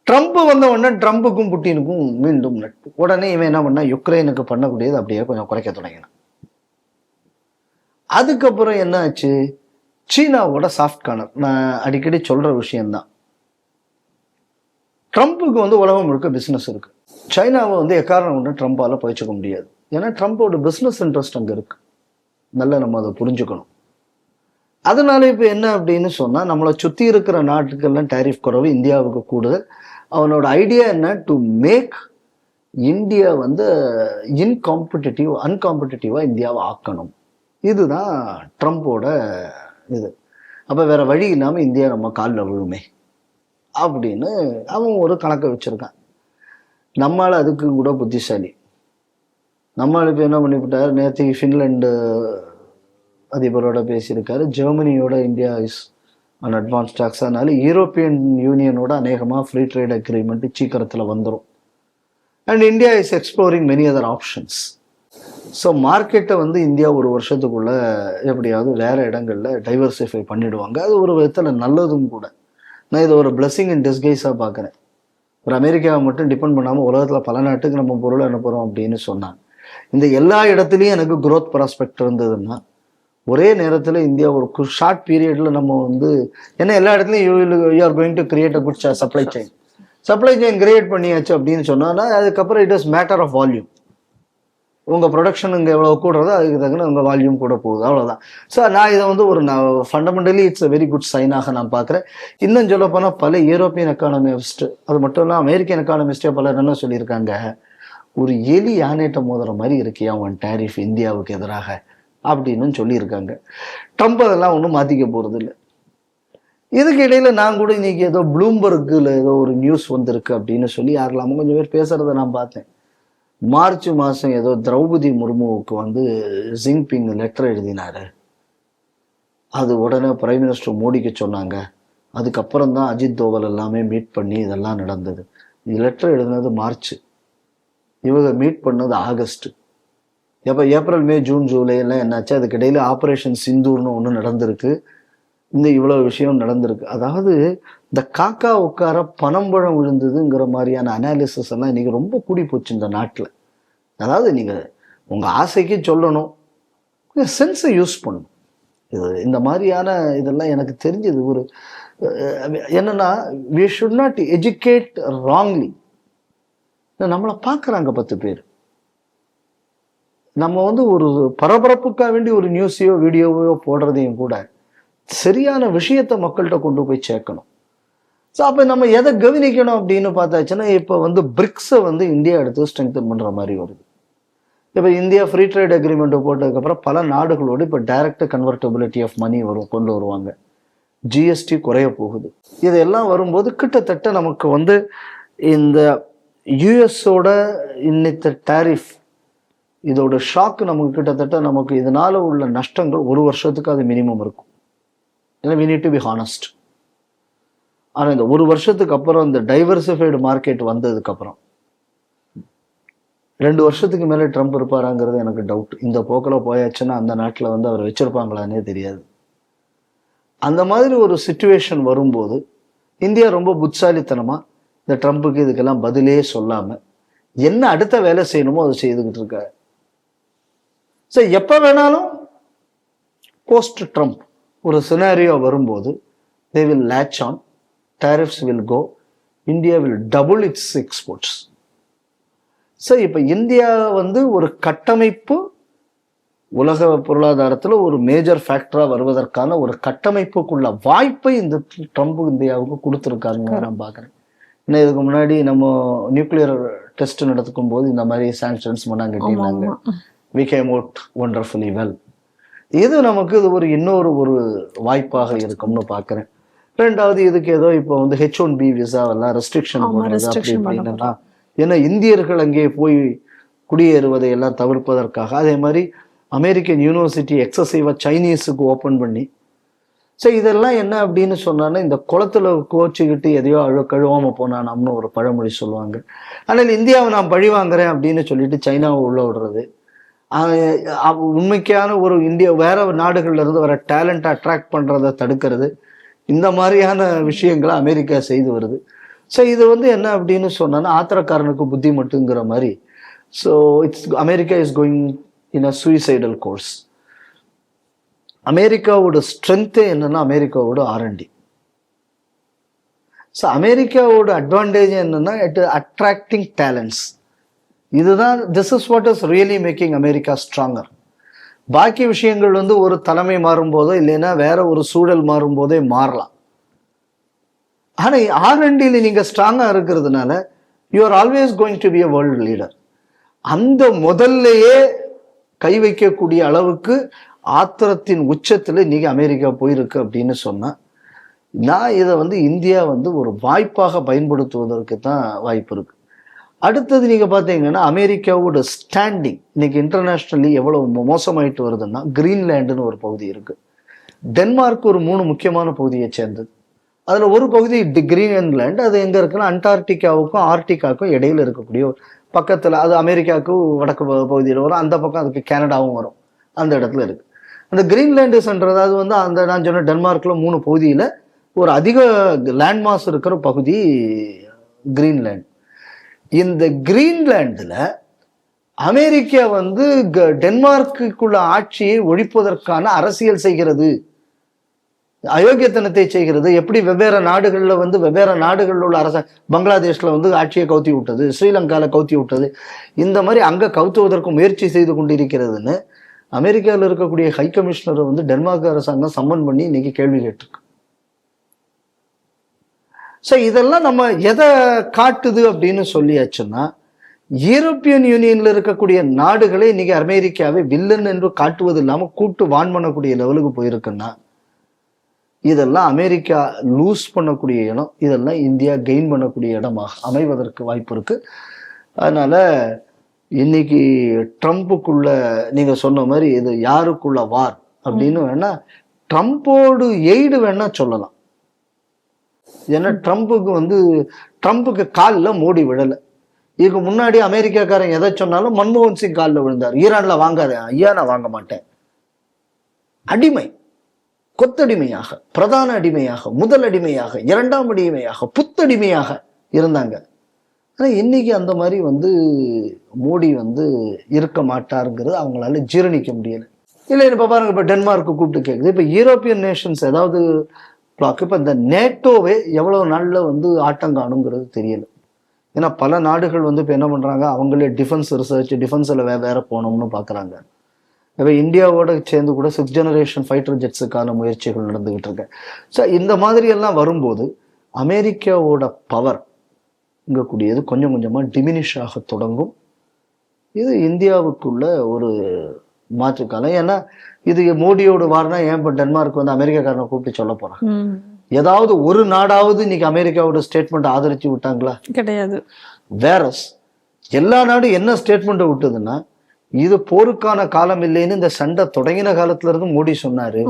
ட்ரம்ப் வந்த உடனே ட்ரம்புக்கும் புட்டினுக்கும் மீண்டும் நட்பு. உடனே இவன் என்ன பண்ணா, யுக்ரைனுக்கு பண்ணக்கூடியது அப்படியே கொஞ்சம் குறைக்க தொடங்கினான். அதுக்கப்புறம் என்ன ஆச்சு, சீனாவோட சாஃப்ட் கார்னர். நான் அடிக்கடி சொல்ற விஷயம்தான், ட்ரம்ப்புக்கு வந்து உலகம் முழுக்க பிஸ்னஸ் இருக்கு. சைனாவை வந்து எக்காரணம் கொண்டு ட்ரம்ப்பால பயிச்சுக்க முடியாது. ஏன்னா ட்ரம்போட பிஸ்னஸ் இன்ட்ரெஸ்ட் அங்கே இருக்கு. நல்லா நம்ம அதை புரிஞ்சுக்கணும். அதனால இப்போ என்ன அப்படின்னு சொன்னா, நம்மளை சுற்றி இருக்கிற நாட்டுக்கெல்லாம் டேரிஃப் குறைவு, இந்தியாவுக்கு கூடுதல். அவனோட ஐடியா என்ன, டு மேக் இந்தியா வந்து அன்காம்படிட்டிவா இந்தியாவை ஆக்கணும். இதுதான் ட்ரம்போட இது. அப்போ வேற வழி இல்லாமல் இந்தியா நம்ம காலில் விழுமே அப்படின்னு அவன் ஒரு கணக்கை வச்சிருக்கான். நம்மளால அதுக்கு கூட புத்திசாலி. நம்மளால இப்போ என்ன பண்ணிவிட்டார், நேற்று ஃபின்லாண்டு அதிபரோட பேசியிருக்காரு. ஜெர்மனியோட India is an advance talks. அதனால யூரோப்பியன் யூனியனோட அநேகமாக ஃப்ரீ ட்ரேட் அக்ரிமெண்ட் சீக்கிரத்தில் வந்துடும். And India is exploring many other options. So மார்க்கெட்டை வந்து இந்தியா ஒரு வருஷத்துக்குள்ள எப்படியாவது வேற இடங்கள்ல டைவர்சிஃபை பண்ணிடுவாங்க. அது ஒரு விதத்தில் நல்லதும் கூட. நான் இதை ஒரு பிளெஸிங் இன் டிஸ்கைஸாக பார்க்குறேன். ஒரு அமெரிக்காவை மட்டும் டிபெண்ட் பண்ணாமல் உலகத்தில் பல நாட்டுக்கு நம்ம பொருளை அனுப்புகிறோம் அப்படின்னு சொன்னாங்க. இந்த எல்லா இடத்துலையும் எனக்கு க்ரோத் ப்ராஸ்பெக்ட் இருந்ததுன்னா, ஒரே நேரத்தில் இந்தியா ஒரு ஷார்ட் பீரியட்ல நம்ம வந்து, ஏன்னா எல்லா இடத்துலையும் you are going to create a good supply chain create பண்ணியாச்சு அப்படின்னு சொன்னா, அதுக்கப்புறம் it is matter of volume. உங்கள் ப்ரொடக்ஷன் இங்கே எவ்வளோ கூடுறதோ அதுக்கு தகுந்த உங்கள் வால்யூம் கூட போகுது, அவ்வளோதான். ஸோ நான் இதை வந்து ஒரு fundamentally it's a very good சைனாக நான் பார்க்குறேன். இன்னும் சொல்ல போனால் பல யூரோப்பியன் எக்கானமிஸ்ட், அது மட்டும் இல்லாமல் அமெரிக்கன் எக்கானமிஸ்டே பலர் என்ன சொல்லியிருக்காங்க, ஒரு எலி யானேட்ட மோதுற மாதிரி இருக்கியா உன் டேரிஃப் இந்தியாவுக்கு எதிராக அப்படின்னு சொல்லியிருக்காங்க. ட்ரம்ப் அதெல்லாம் ஒன்றும் மாற்றிக்க போகிறது இல்லை. இதுக்கு இடையில நான் கூட இன்னைக்கு ஏதோ ப்ளூம்பர்கில் ஏதோ ஒரு நியூஸ் வந்திருக்கு அப்படின்னு சொல்லி யாரெல்லாமோ கொஞ்சம் பேர் பேசுறதை நான் பார்த்தேன். மார்ச் மாதம் ஏதோ திரௌபதி முர்முவுக்கு வந்து ஜின்பிங் லெட்டர் எழுதினாரு. அது உடனே பிரைம் மினிஸ்டர் மோடிக்கு சொன்னாங்க. அதுக்கப்புறம் தான் அஜித் தோவல் எல்லாமே மீட் பண்ணி இதெல்லாம் நடந்தது. இது லெட்டர் எழுதினது மார்ச், இவங்க மீட் பண்ணது ஆகஸ்ட். எப்போ ஏப்ரல் மே ஜூன் ஜூலை எல்லாம் என்னாச்சு, அதுக்கு இடையில ஆப்ரேஷன் சிந்தூர்னு ஒன்று நடந்திருக்கு. இந்த இவ்வளோ விஷயம் நடந்திருக்கு. அதாவது இந்த காக்கா உட்கார பனம்பழம் விழுந்ததுங்கிற மாதிரியான அனாலிசிஸ் எல்லாம் இன்னைக்கு ரொம்ப கூடி போச்சு இந்த நாட்டில். அதாவது நீங்கள் உங்கள் ஆசைக்கு சொல்லணும், சென்ஸை யூஸ் பண்ணணும். இது இந்த மாதிரியான இதெல்லாம் எனக்கு தெரிஞ்சது ஒரு என்னன்னா, we should not educate wrongly. நம்மளை பார்க்குறாங்க 10 பேர். நம்ம வந்து ஒரு பரபரப்புக்காக வேண்டி ஒரு நியூஸையோ வீடியோவையோ போடுறதையும் கூட சரியான விஷயத்தை மக்கள்கிட்ட கொண்டு போய் சேர்க்கணும். ஸோ அப்போ நம்ம எதை கவனிக்கணும் அப்படின்னு பார்த்தாச்சுன்னா, இப்போ வந்து பிரிக்ஸை வந்து இந்தியா எடுத்து ஸ்ட்ரெங்தன் பண்ணுற மாதிரி வருது. இப்போ இந்தியா ஃப்ரீ ட்ரேட் அக்ரிமெண்ட்டை போட்டதுக்கப்புறம் பல நாடுகளோடு இப்போ டைரக்ட் கன்வெர்டபிலிட்டி ஆஃப் மணி கொண்டு வருவாங்க. ஜிஎஸ்டி குறைய போகுது. இதெல்லாம் வரும்போது கிட்டத்தட்ட நமக்கு வந்து இந்த யூஎஸோட இன்னித்த டேரிஃப் இதோட ஷாக்கு நமக்கு கிட்டத்தட்ட நமக்கு இதனால உள்ள நஷ்டங்கள் ஒரு வருஷத்துக்கு அது மினிமம் இருக்கும். ஏன்னா we need to be honest. ஆனால் இந்த ஒரு வருஷத்துக்கு அப்புறம் இந்த டைவர்சிஃபைடு மார்க்கெட் வந்ததுக்கு அப்புறம் 2 வருஷத்துக்கு மேலே ட்ரம்ப் இருப்பாராங்கிறது எனக்கு டவுட். இந்த போக்கில் போயாச்சுன்னா அந்த நாட்டில் வந்து அவர் வச்சிருப்பாங்களான்னே தெரியாது. அந்த மாதிரி ஒரு சுச்சுவேஷன் வரும்போது இந்தியா ரொம்ப புட்சாலித்தனமாக இந்த ட்ரம்ப்புக்கு இதுக்கெல்லாம் பதிலே சொல்லாமல் என்ன அடுத்த வேலை செய்யணுமோ அதை செய்துக்கிட்டு இருக்காரு. ஸோ எப்போ வேணாலும் போஸ்ட் ட்ரம்ப் ஒரு சினாரியோ வரும்போது they will latch on, tariffs will go, India will double its exports. So இப்போ இந்தியா வந்து ஒரு கட்டமைப்பு உலக பொருளாதாரத்தில் ஒரு மேஜர் ஃபேக்டராக வருவதற்கான ஒரு கட்டமைப்புக்குள்ள வாய்ப்பை இந்த ட்ரம்ப் இந்தியாவுக்கு கொடுத்துருக்காருன்னு நான் பார்க்குறேன். இன்னும் இதுக்கு முன்னாடி நம்ம நியூக்ளியர் டெஸ்ட் நடத்துக்கும் போது இந்த மாதிரி சாங்ஷன்ஸ் பண்ணாங்க, we came out wonderfully well. இது நமக்கு இது ஒரு இன்னொரு வாய்ப்பாக இருக்கும்னு பார்க்குறேன். ரெண்டாவது இதுக்கு ஏதோ இப்போ வந்து H1B விசாவெல்லாம் ரெஸ்ட்ரிக்ஷன் போடுறது அப்படி இப்படின்னா, ஏன்னா இந்தியர்கள் அங்கே போய் குடியேறுவதை எல்லாம் தவிர்ப்பதற்காக. அதே மாதிரி அமெரிக்கன் யூனிவர்சிட்டி எக்ஸசிவாக சைனீஸுக்கு ஓப்பன் பண்ணி. ஸோ இதெல்லாம் என்ன அப்படின்னு சொன்னான்னா, இந்த குளத்துல கோச்சிக்கிட்டு எதையோ கழுவாமல் போனானம்னு ஒரு பழமொழி சொல்லுவாங்க. ஆனால் இந்தியாவை நான் பழி வாங்குறேன் அப்படின்னு சொல்லிட்டு சைனாவை உள்ள விடுறது, உண்மைக்கான ஒரு இந்தியா வேற நாடுகள்ல இருந்து வர டேலண்ட் அட்ராக்ட் பண்றதை தடுக்கிறது, இந்த மாதிரியான விஷயங்களை அமெரிக்கா செய்து வருது. ஸோ இது வந்து என்ன அப்படின்னு சொன்னா, ஆத்திரக்காரனுக்கு புத்தி மட்டுங்கிற மாதிரி. So America is going in a suicidal course. அமெரிக்காவோட ஸ்ட்ரென்த்தே என்னன்னா அமெரிக்காவோட R&D. ஸோ அமெரிக்காவோட அட்வான்டேஜ் என்னன்னா இட் அட்ராக்டிங் டேலண்ட்ஸ். இதுதான் this is what is really making America stronger. பாக்கி விஷயங்கள் வந்து ஒரு தலைமை மாறும்போதோ இல்லைன்னா வேற ஒரு சூழல் மாறும்போதே மாறலாம். ஆனால் R&Dல நீங்க ஸ்ட்ராங்கா இருக்கிறதுனால you are always going to be a world leader. அந்த முதல்லையே கை வைக்கக்கூடிய அளவுக்கு ஆத்திரத்தின் உச்சத்தில் இன்னைக்கு அமெரிக்கா போயிருக்கு அப்படின்னு சொன்னா, நான் இதை வந்து இந்தியா வந்து ஒரு வாய்ப்பாக பயன்படுத்துவதற்கு தான் வாய்ப்பு இருக்கு. அடுத்தது நீங்க பார்த்தீங்கன்னா அமெரிக்காவோட ஸ்டாண்டிங் இன்னைக்கு இன்டர்நேஷ்னலி எவ்வளவு மோசமாயிட்டு வருதுன்னா, கிரீன்லேண்டுன்னு ஒரு பகுதி இருக்கு. டென்மார்க் ஒரு 3 முக்கியமான பகுதியை சேர்ந்தது. அதுல ஒரு பகுதி கிரீன்லேண்ட். அது எங்க இருக்குன்னா அண்டார்டிகாவுக்கும் ஆர்டிகாவுக்கும் இடையில இருக்கக்கூடிய பக்கத்துல, அது அமெரிக்காவுக்கு வடக்கு பகுதியில் வரும், அந்த பக்கம் அதுக்கு கனடாவும் வரும், அந்த இடத்துல இருக்கு. அந்த கிரீன்லேண்டுன்றது அது வந்து அந்த நான் சொன்ன டென்மார்க்ல 3 பகுதியில ஒரு அதிக லேண்ட் மாஸ் இருக்கிற பகுதி கிரீன்லேண்ட். இந்த கிரீன்லேண்டில் அமெரிக்கா வந்து டென்மார்க்குள்ள ஆட்சியை ஒழிப்பதற்கான அரசியல் செய்கிறது, அயோக்கியத்தனத்தை செய்கிறது. எப்படி வெவ்வேறு நாடுகளில் வந்து வெவ்வேறு நாடுகளில் உள்ள பங்களாதேஷ்ல வந்து ஆட்சியை கவுத்தி விட்டது, ஸ்ரீலங்காவில் கவுத்தி விட்டது, இந்த மாதிரி அங்கே கவுத்துவதற்கு முயற்சி செய்து கொண்டிருக்கிறதுன்னு அமெரிக்காவில் இருக்கக்கூடிய ஹை கமிஷனரை வந்து டென்மார்க் அரசாங்கம் சம்மன் பண்ணி இன்னைக்கு கேள்வி கேட்டிருக்கு. ஸோ இதெல்லாம் நம்ம எதை காட்டுது அப்படின்னு சொல்லியாச்சுன்னா, யூரோப்பியன் யூனியன்ல இருக்கக்கூடிய நாடுகளே இன்னைக்கு அமெரிக்காவை வில்லன் என்று காட்டுவது இல்லாமல் கூட்டு வான் பண்ணக்கூடிய லெவலுக்கு போயிருக்குன்னா, இதெல்லாம் அமெரிக்கா லூஸ் பண்ணக்கூடிய இடம், இதெல்லாம் இந்தியா கெயின் பண்ணக்கூடிய இடமாக அமைவதற்கு வாய்ப்பு இருக்கு. அதனால இன்னைக்கு ட்ரம்ப்புக்குள்ள நீங்க சொன்ன மாதிரி இது யாருக்குள்ள வார் அப்படின்னு வேணா ட்ரம்ப்போடு எய்டு வேணா சொல்லலாம். ஏன்னா ட்ரம்ப்புக்கு காலில் மோடி விழலை. இதுக்கு முன்னாடி அமெரிக்காக்காரன் எதை சொன்னாலும் மன்மோகன் சிங் காலில் விழுந்தார். ஈரான்ல வாங்காத, ஐயா நான் வாங்க மாட்டேன். அடிமை, கொத்தடிமையாக, பிரதான அடிமையாக, முதல் அடிமையாக, 2ஆம் அடிமையாக, புத்தடிமையாக இருந்தாங்க. ஆனால் இன்னைக்கு அந்த மாதிரி வந்து மோடி வந்து இருக்க மாட்டாருங்கிறது அவங்களால ஜீரணிக்க முடியல. இல்லை இப்போ பாருங்க, இப்போ டென்மார்க்கு கூப்பிட்டு கேட்குது. இப்போ யூரோப்பியன் நேஷன்ஸ் ஏதாவது பிளாக், இப்போ இந்த நேட்டோவே எவ்வளோ நாளில் வந்து ஆட்டம் காணுங்கிறது தெரியல. ஏன்னா பல நாடுகள் வந்து இப்போ என்ன பண்ணுறாங்க, அவங்களே டிஃபென்ஸ் ரிசர்ச், டிஃபென்ஸில் வேற போனோம்னு பார்க்குறாங்க. இப்போ இந்தியாவோட சேர்ந்து கூட 6th ஜெனரேஷன் ஃபைட்டர் ஜெட்ஸுக்கான முயற்சிகள் நடந்துகிட்டு இருக்கு. ஸோ இந்த மாதிரி எல்லாம் வரும்போது அமெரிக்காவோட பவர் இங்கக்கூடியது கொஞ்சம் கொஞ்சமாக டிமினிஷ் ஆக தொடங்கும். இது இந்தியாவுக்குள்ள ஒரு மாற்றுக்காலம். ஏன்னா இது மோடியோட வார்னா ஏன் இப்போ டென்மார்க் வந்து அமெரிக்காக்காரனை கூப்பிட்டு சொல்ல போறான்? ஏதாவது ஒரு நாடாவது இன்னைக்கு அமெரிக்காவோட ஸ்டேட்மெண்ட் ஆதரிச்சு விட்டாங்களா? கிடையாது. வேற எல்லா நாடும் என்ன ஸ்டேட்மெண்ட் விட்டதுன்னா, இது போருக்கான காலம் இல்லைன்னு இந்த சண்டை தொடங்கின காலத்துல இருந்து மோடி சொன்னாரு.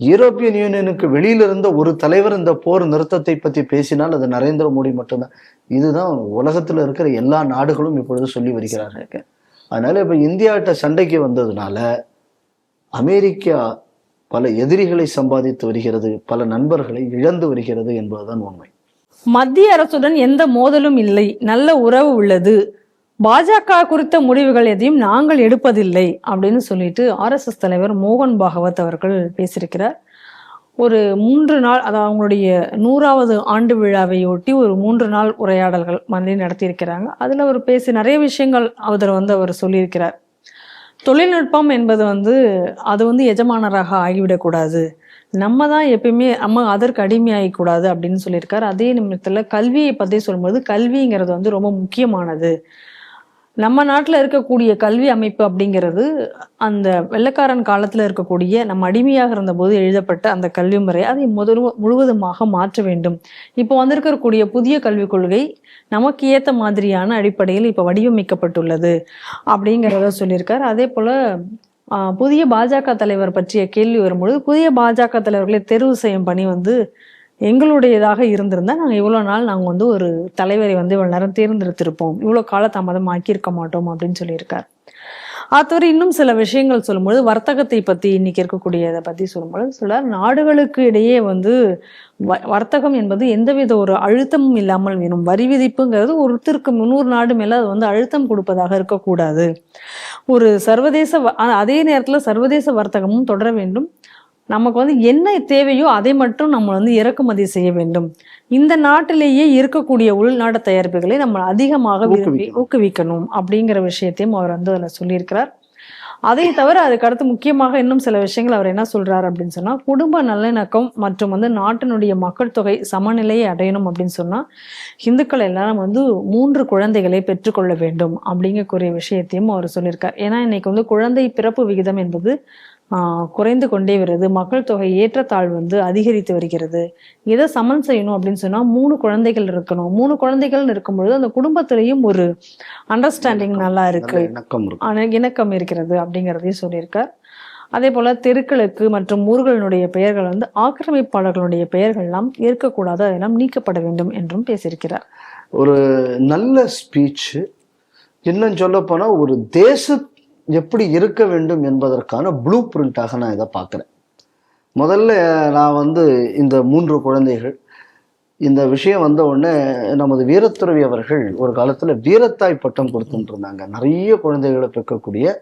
யூரோப்பியன் யூனியனுக்கு வெளியில இருந்த ஒரு தலைவர் இந்த போர் நிறுத்தத்தை பத்தி பேசினால் அது நரேந்திர மோடி மட்டும்தான். இதுதான் உலகத்துல இருக்கிற எல்லா நாடுகளும் இப்பொழுது சொல்லி வருகிறார்கள். அதனால இப்ப இந்தியாட்ட சண்டைக்கு வந்ததுனால அமெரிக்கா பல எதிரிகளை சம்பாதித்து வருகிறது, பல நண்பர்களை இழந்து வருகிறது என்பதுதான் உண்மை. மத்திய அரசுடன் எந்த மோதலும் இல்லை, நல்ல உறவு உள்ளது, பாஜக குறித்த முடிவுகள் எதையும் நாங்கள் எடுப்பதில்லை அப்படின்னு சொல்லிட்டு RSS தலைவர் மோகன் பாகவத் அவர்கள் பேசியிருக்கிறார். ஒரு 3 நாள், அதாவது அவங்களுடைய 100வது ஆண்டு விழாவையொட்டி ஒரு 3 நாள் உரையாடல்கள் வந்து நடத்தியிருக்கிறாங்க. அதுல அவர் பேசி நிறைய விஷயங்கள் அவர் சொல்லியிருக்கிறார். தொழில்நுட்பம் என்பது அது எஜமானராக ஆகிவிடக்கூடாது, நம்ம தான் எப்பயுமே அதற்கு அடிமையாகக்கூடாது அப்படின்னு சொல்லியிருக்காரு. அதே நிமிடத்துல கல்வியை பற்றி சொல்லும்போது கல்விங்கிறது ரொம்ப முக்கியமானது. நம்ம நாட்டில் இருக்கக்கூடிய கல்வி அமைப்பு அப்படிங்கிறது அந்த வெள்ளைக்காரன் காலத்தில் இருக்கக்கூடிய நம்ம அடிமையாக இருந்தபோது எழுதப்பட்ட அந்த கல்வி முறை அதை முழுவதுமாக மாற்ற வேண்டும். இப்போ வந்திருக்கக்கூடிய புதிய கல்விக் கொள்கை நமக்கு ஏற்ற மாதிரியான அடிப்படையில் இப்போ வடிவமைக்கப்பட்டுள்ளது அப்படிங்கிறத சொல்லியிருக்கார். அதே போல புதிய பாஜக தலைவர் பற்றிய கேள்வி வரும்பொழுது புதிய பாஜக தலைவர்களை தேர்வு செய்யும் பணி எங்களுடையதாக இருந்திருந்தா நாங்கள் இவ்வளோ நாள் நாங்கள் ஒரு தலைவரை இவ்வளோ நேரம் தேர்ந்தெடுத்திருப்போம், இவ்வளோ காலதாமதம் ஆக்கியிருக்க மாட்டோம் அப்படின்னு சொல்லியிருக்கார். அதுவரை இன்னும் சில விஷயங்கள் சொல்லும்போது வர்த்தகத்தை பற்றி இன்னைக்கு இருக்கக்கூடியதை பற்றி சொல்லும்போது சொல்றார், நாடுகளுக்கு இடையே வர்த்தகம் என்பது எந்தவித ஒரு அழுத்தமும் இல்லாமல் வேணும். வரி விதிப்புங்கிறது ஒருத்தருக்கு 300 நாடு மேல அது அழுத்தம் கொடுப்பதாக இருக்கக்கூடாது. ஒரு சர்வதேச அதே நேரத்தில் சர்வதேச வர்த்தகமும் தொடர வேண்டும். நமக்கு என்ன தேவையோ அதை மட்டும் நம்ம இறக்குமதி செய்ய வேண்டும். இந்த நாட்டிலேயே இருக்கக்கூடிய உள்நாட்டு தயாரிப்புகளை நம்ம அதிகமாக ஊக்குவிக்கணும் அப்படிங்கிற விஷயத்தையும் அவர் அதில் சொல்லியிருக்கிறார். அதை தவிர அதுக்கு அடுத்து முக்கியமாக இன்னும் சில விஷயங்கள் அவர் என்ன சொல்றாரு அப்படின்னு சொன்னா, குடும்ப நல்லிணக்கம் மற்றும் நாட்டினுடைய மக்கள் தொகை சமநிலையை அடையணும் அப்படின்னு சொன்னா இந்துக்கள் எல்லாரும் 3 குழந்தைகளை பெற்றுக்கொள்ள வேண்டும் அப்படிங்கக்கூடிய விஷயத்தையும் அவர் சொல்லியிருக்கார். ஏன்னா இன்னைக்கு குழந்தை பிறப்பு விகிதம் என்பது குறைந்து கொண்டே வருது, மக்கள் தொகை ஏற்றத்தாழ்வு அதிகரித்து வருகிறது. இதை சமன் செய்யணும் அப்படின்னு சொன்னா 3 குழந்தைகள் இருக்கணும். 3 குழந்தைகள் இருக்கும்பொழுது அந்த குடும்பத்திலையும் ஒரு அண்டர்ஸ்டாண்டிங் நல்லா இருக்கு, இணக்கம் இருக்கிறது அப்படிங்கிறதையும் சொல்லியிருக்கார். அதே போல தெருக்களுக்கு மற்றும் ஊர்களினுடைய பெயர்கள் ஆக்கிரமிப்பாளர்களுடைய பெயர்கள்லாம் இருக்கக்கூடாது, அதெல்லாம் நீக்கப்பட வேண்டும் என்றும் பேசியிருக்கிறார். ஒரு நல்ல ஸ்பீச். இன்னும் சொல்ல போனா ஒரு தேச எப்படி இருக்க வேண்டும் என்பதற்கான ப்ளூ பிரிண்டாக நான் இதை பார்க்குறேன். முதல்ல நான் இந்த 3 குழந்தைகள் இந்த விஷயம் வந்த உடனே நமது வீரத்துறவி அவர்கள் ஒரு காலத்தில் வீரத்தாய் பட்டம் கொடுத்துட்டு இருந்தாங்க. நிறைய குழந்தைகளை பெற்கக்கூடிய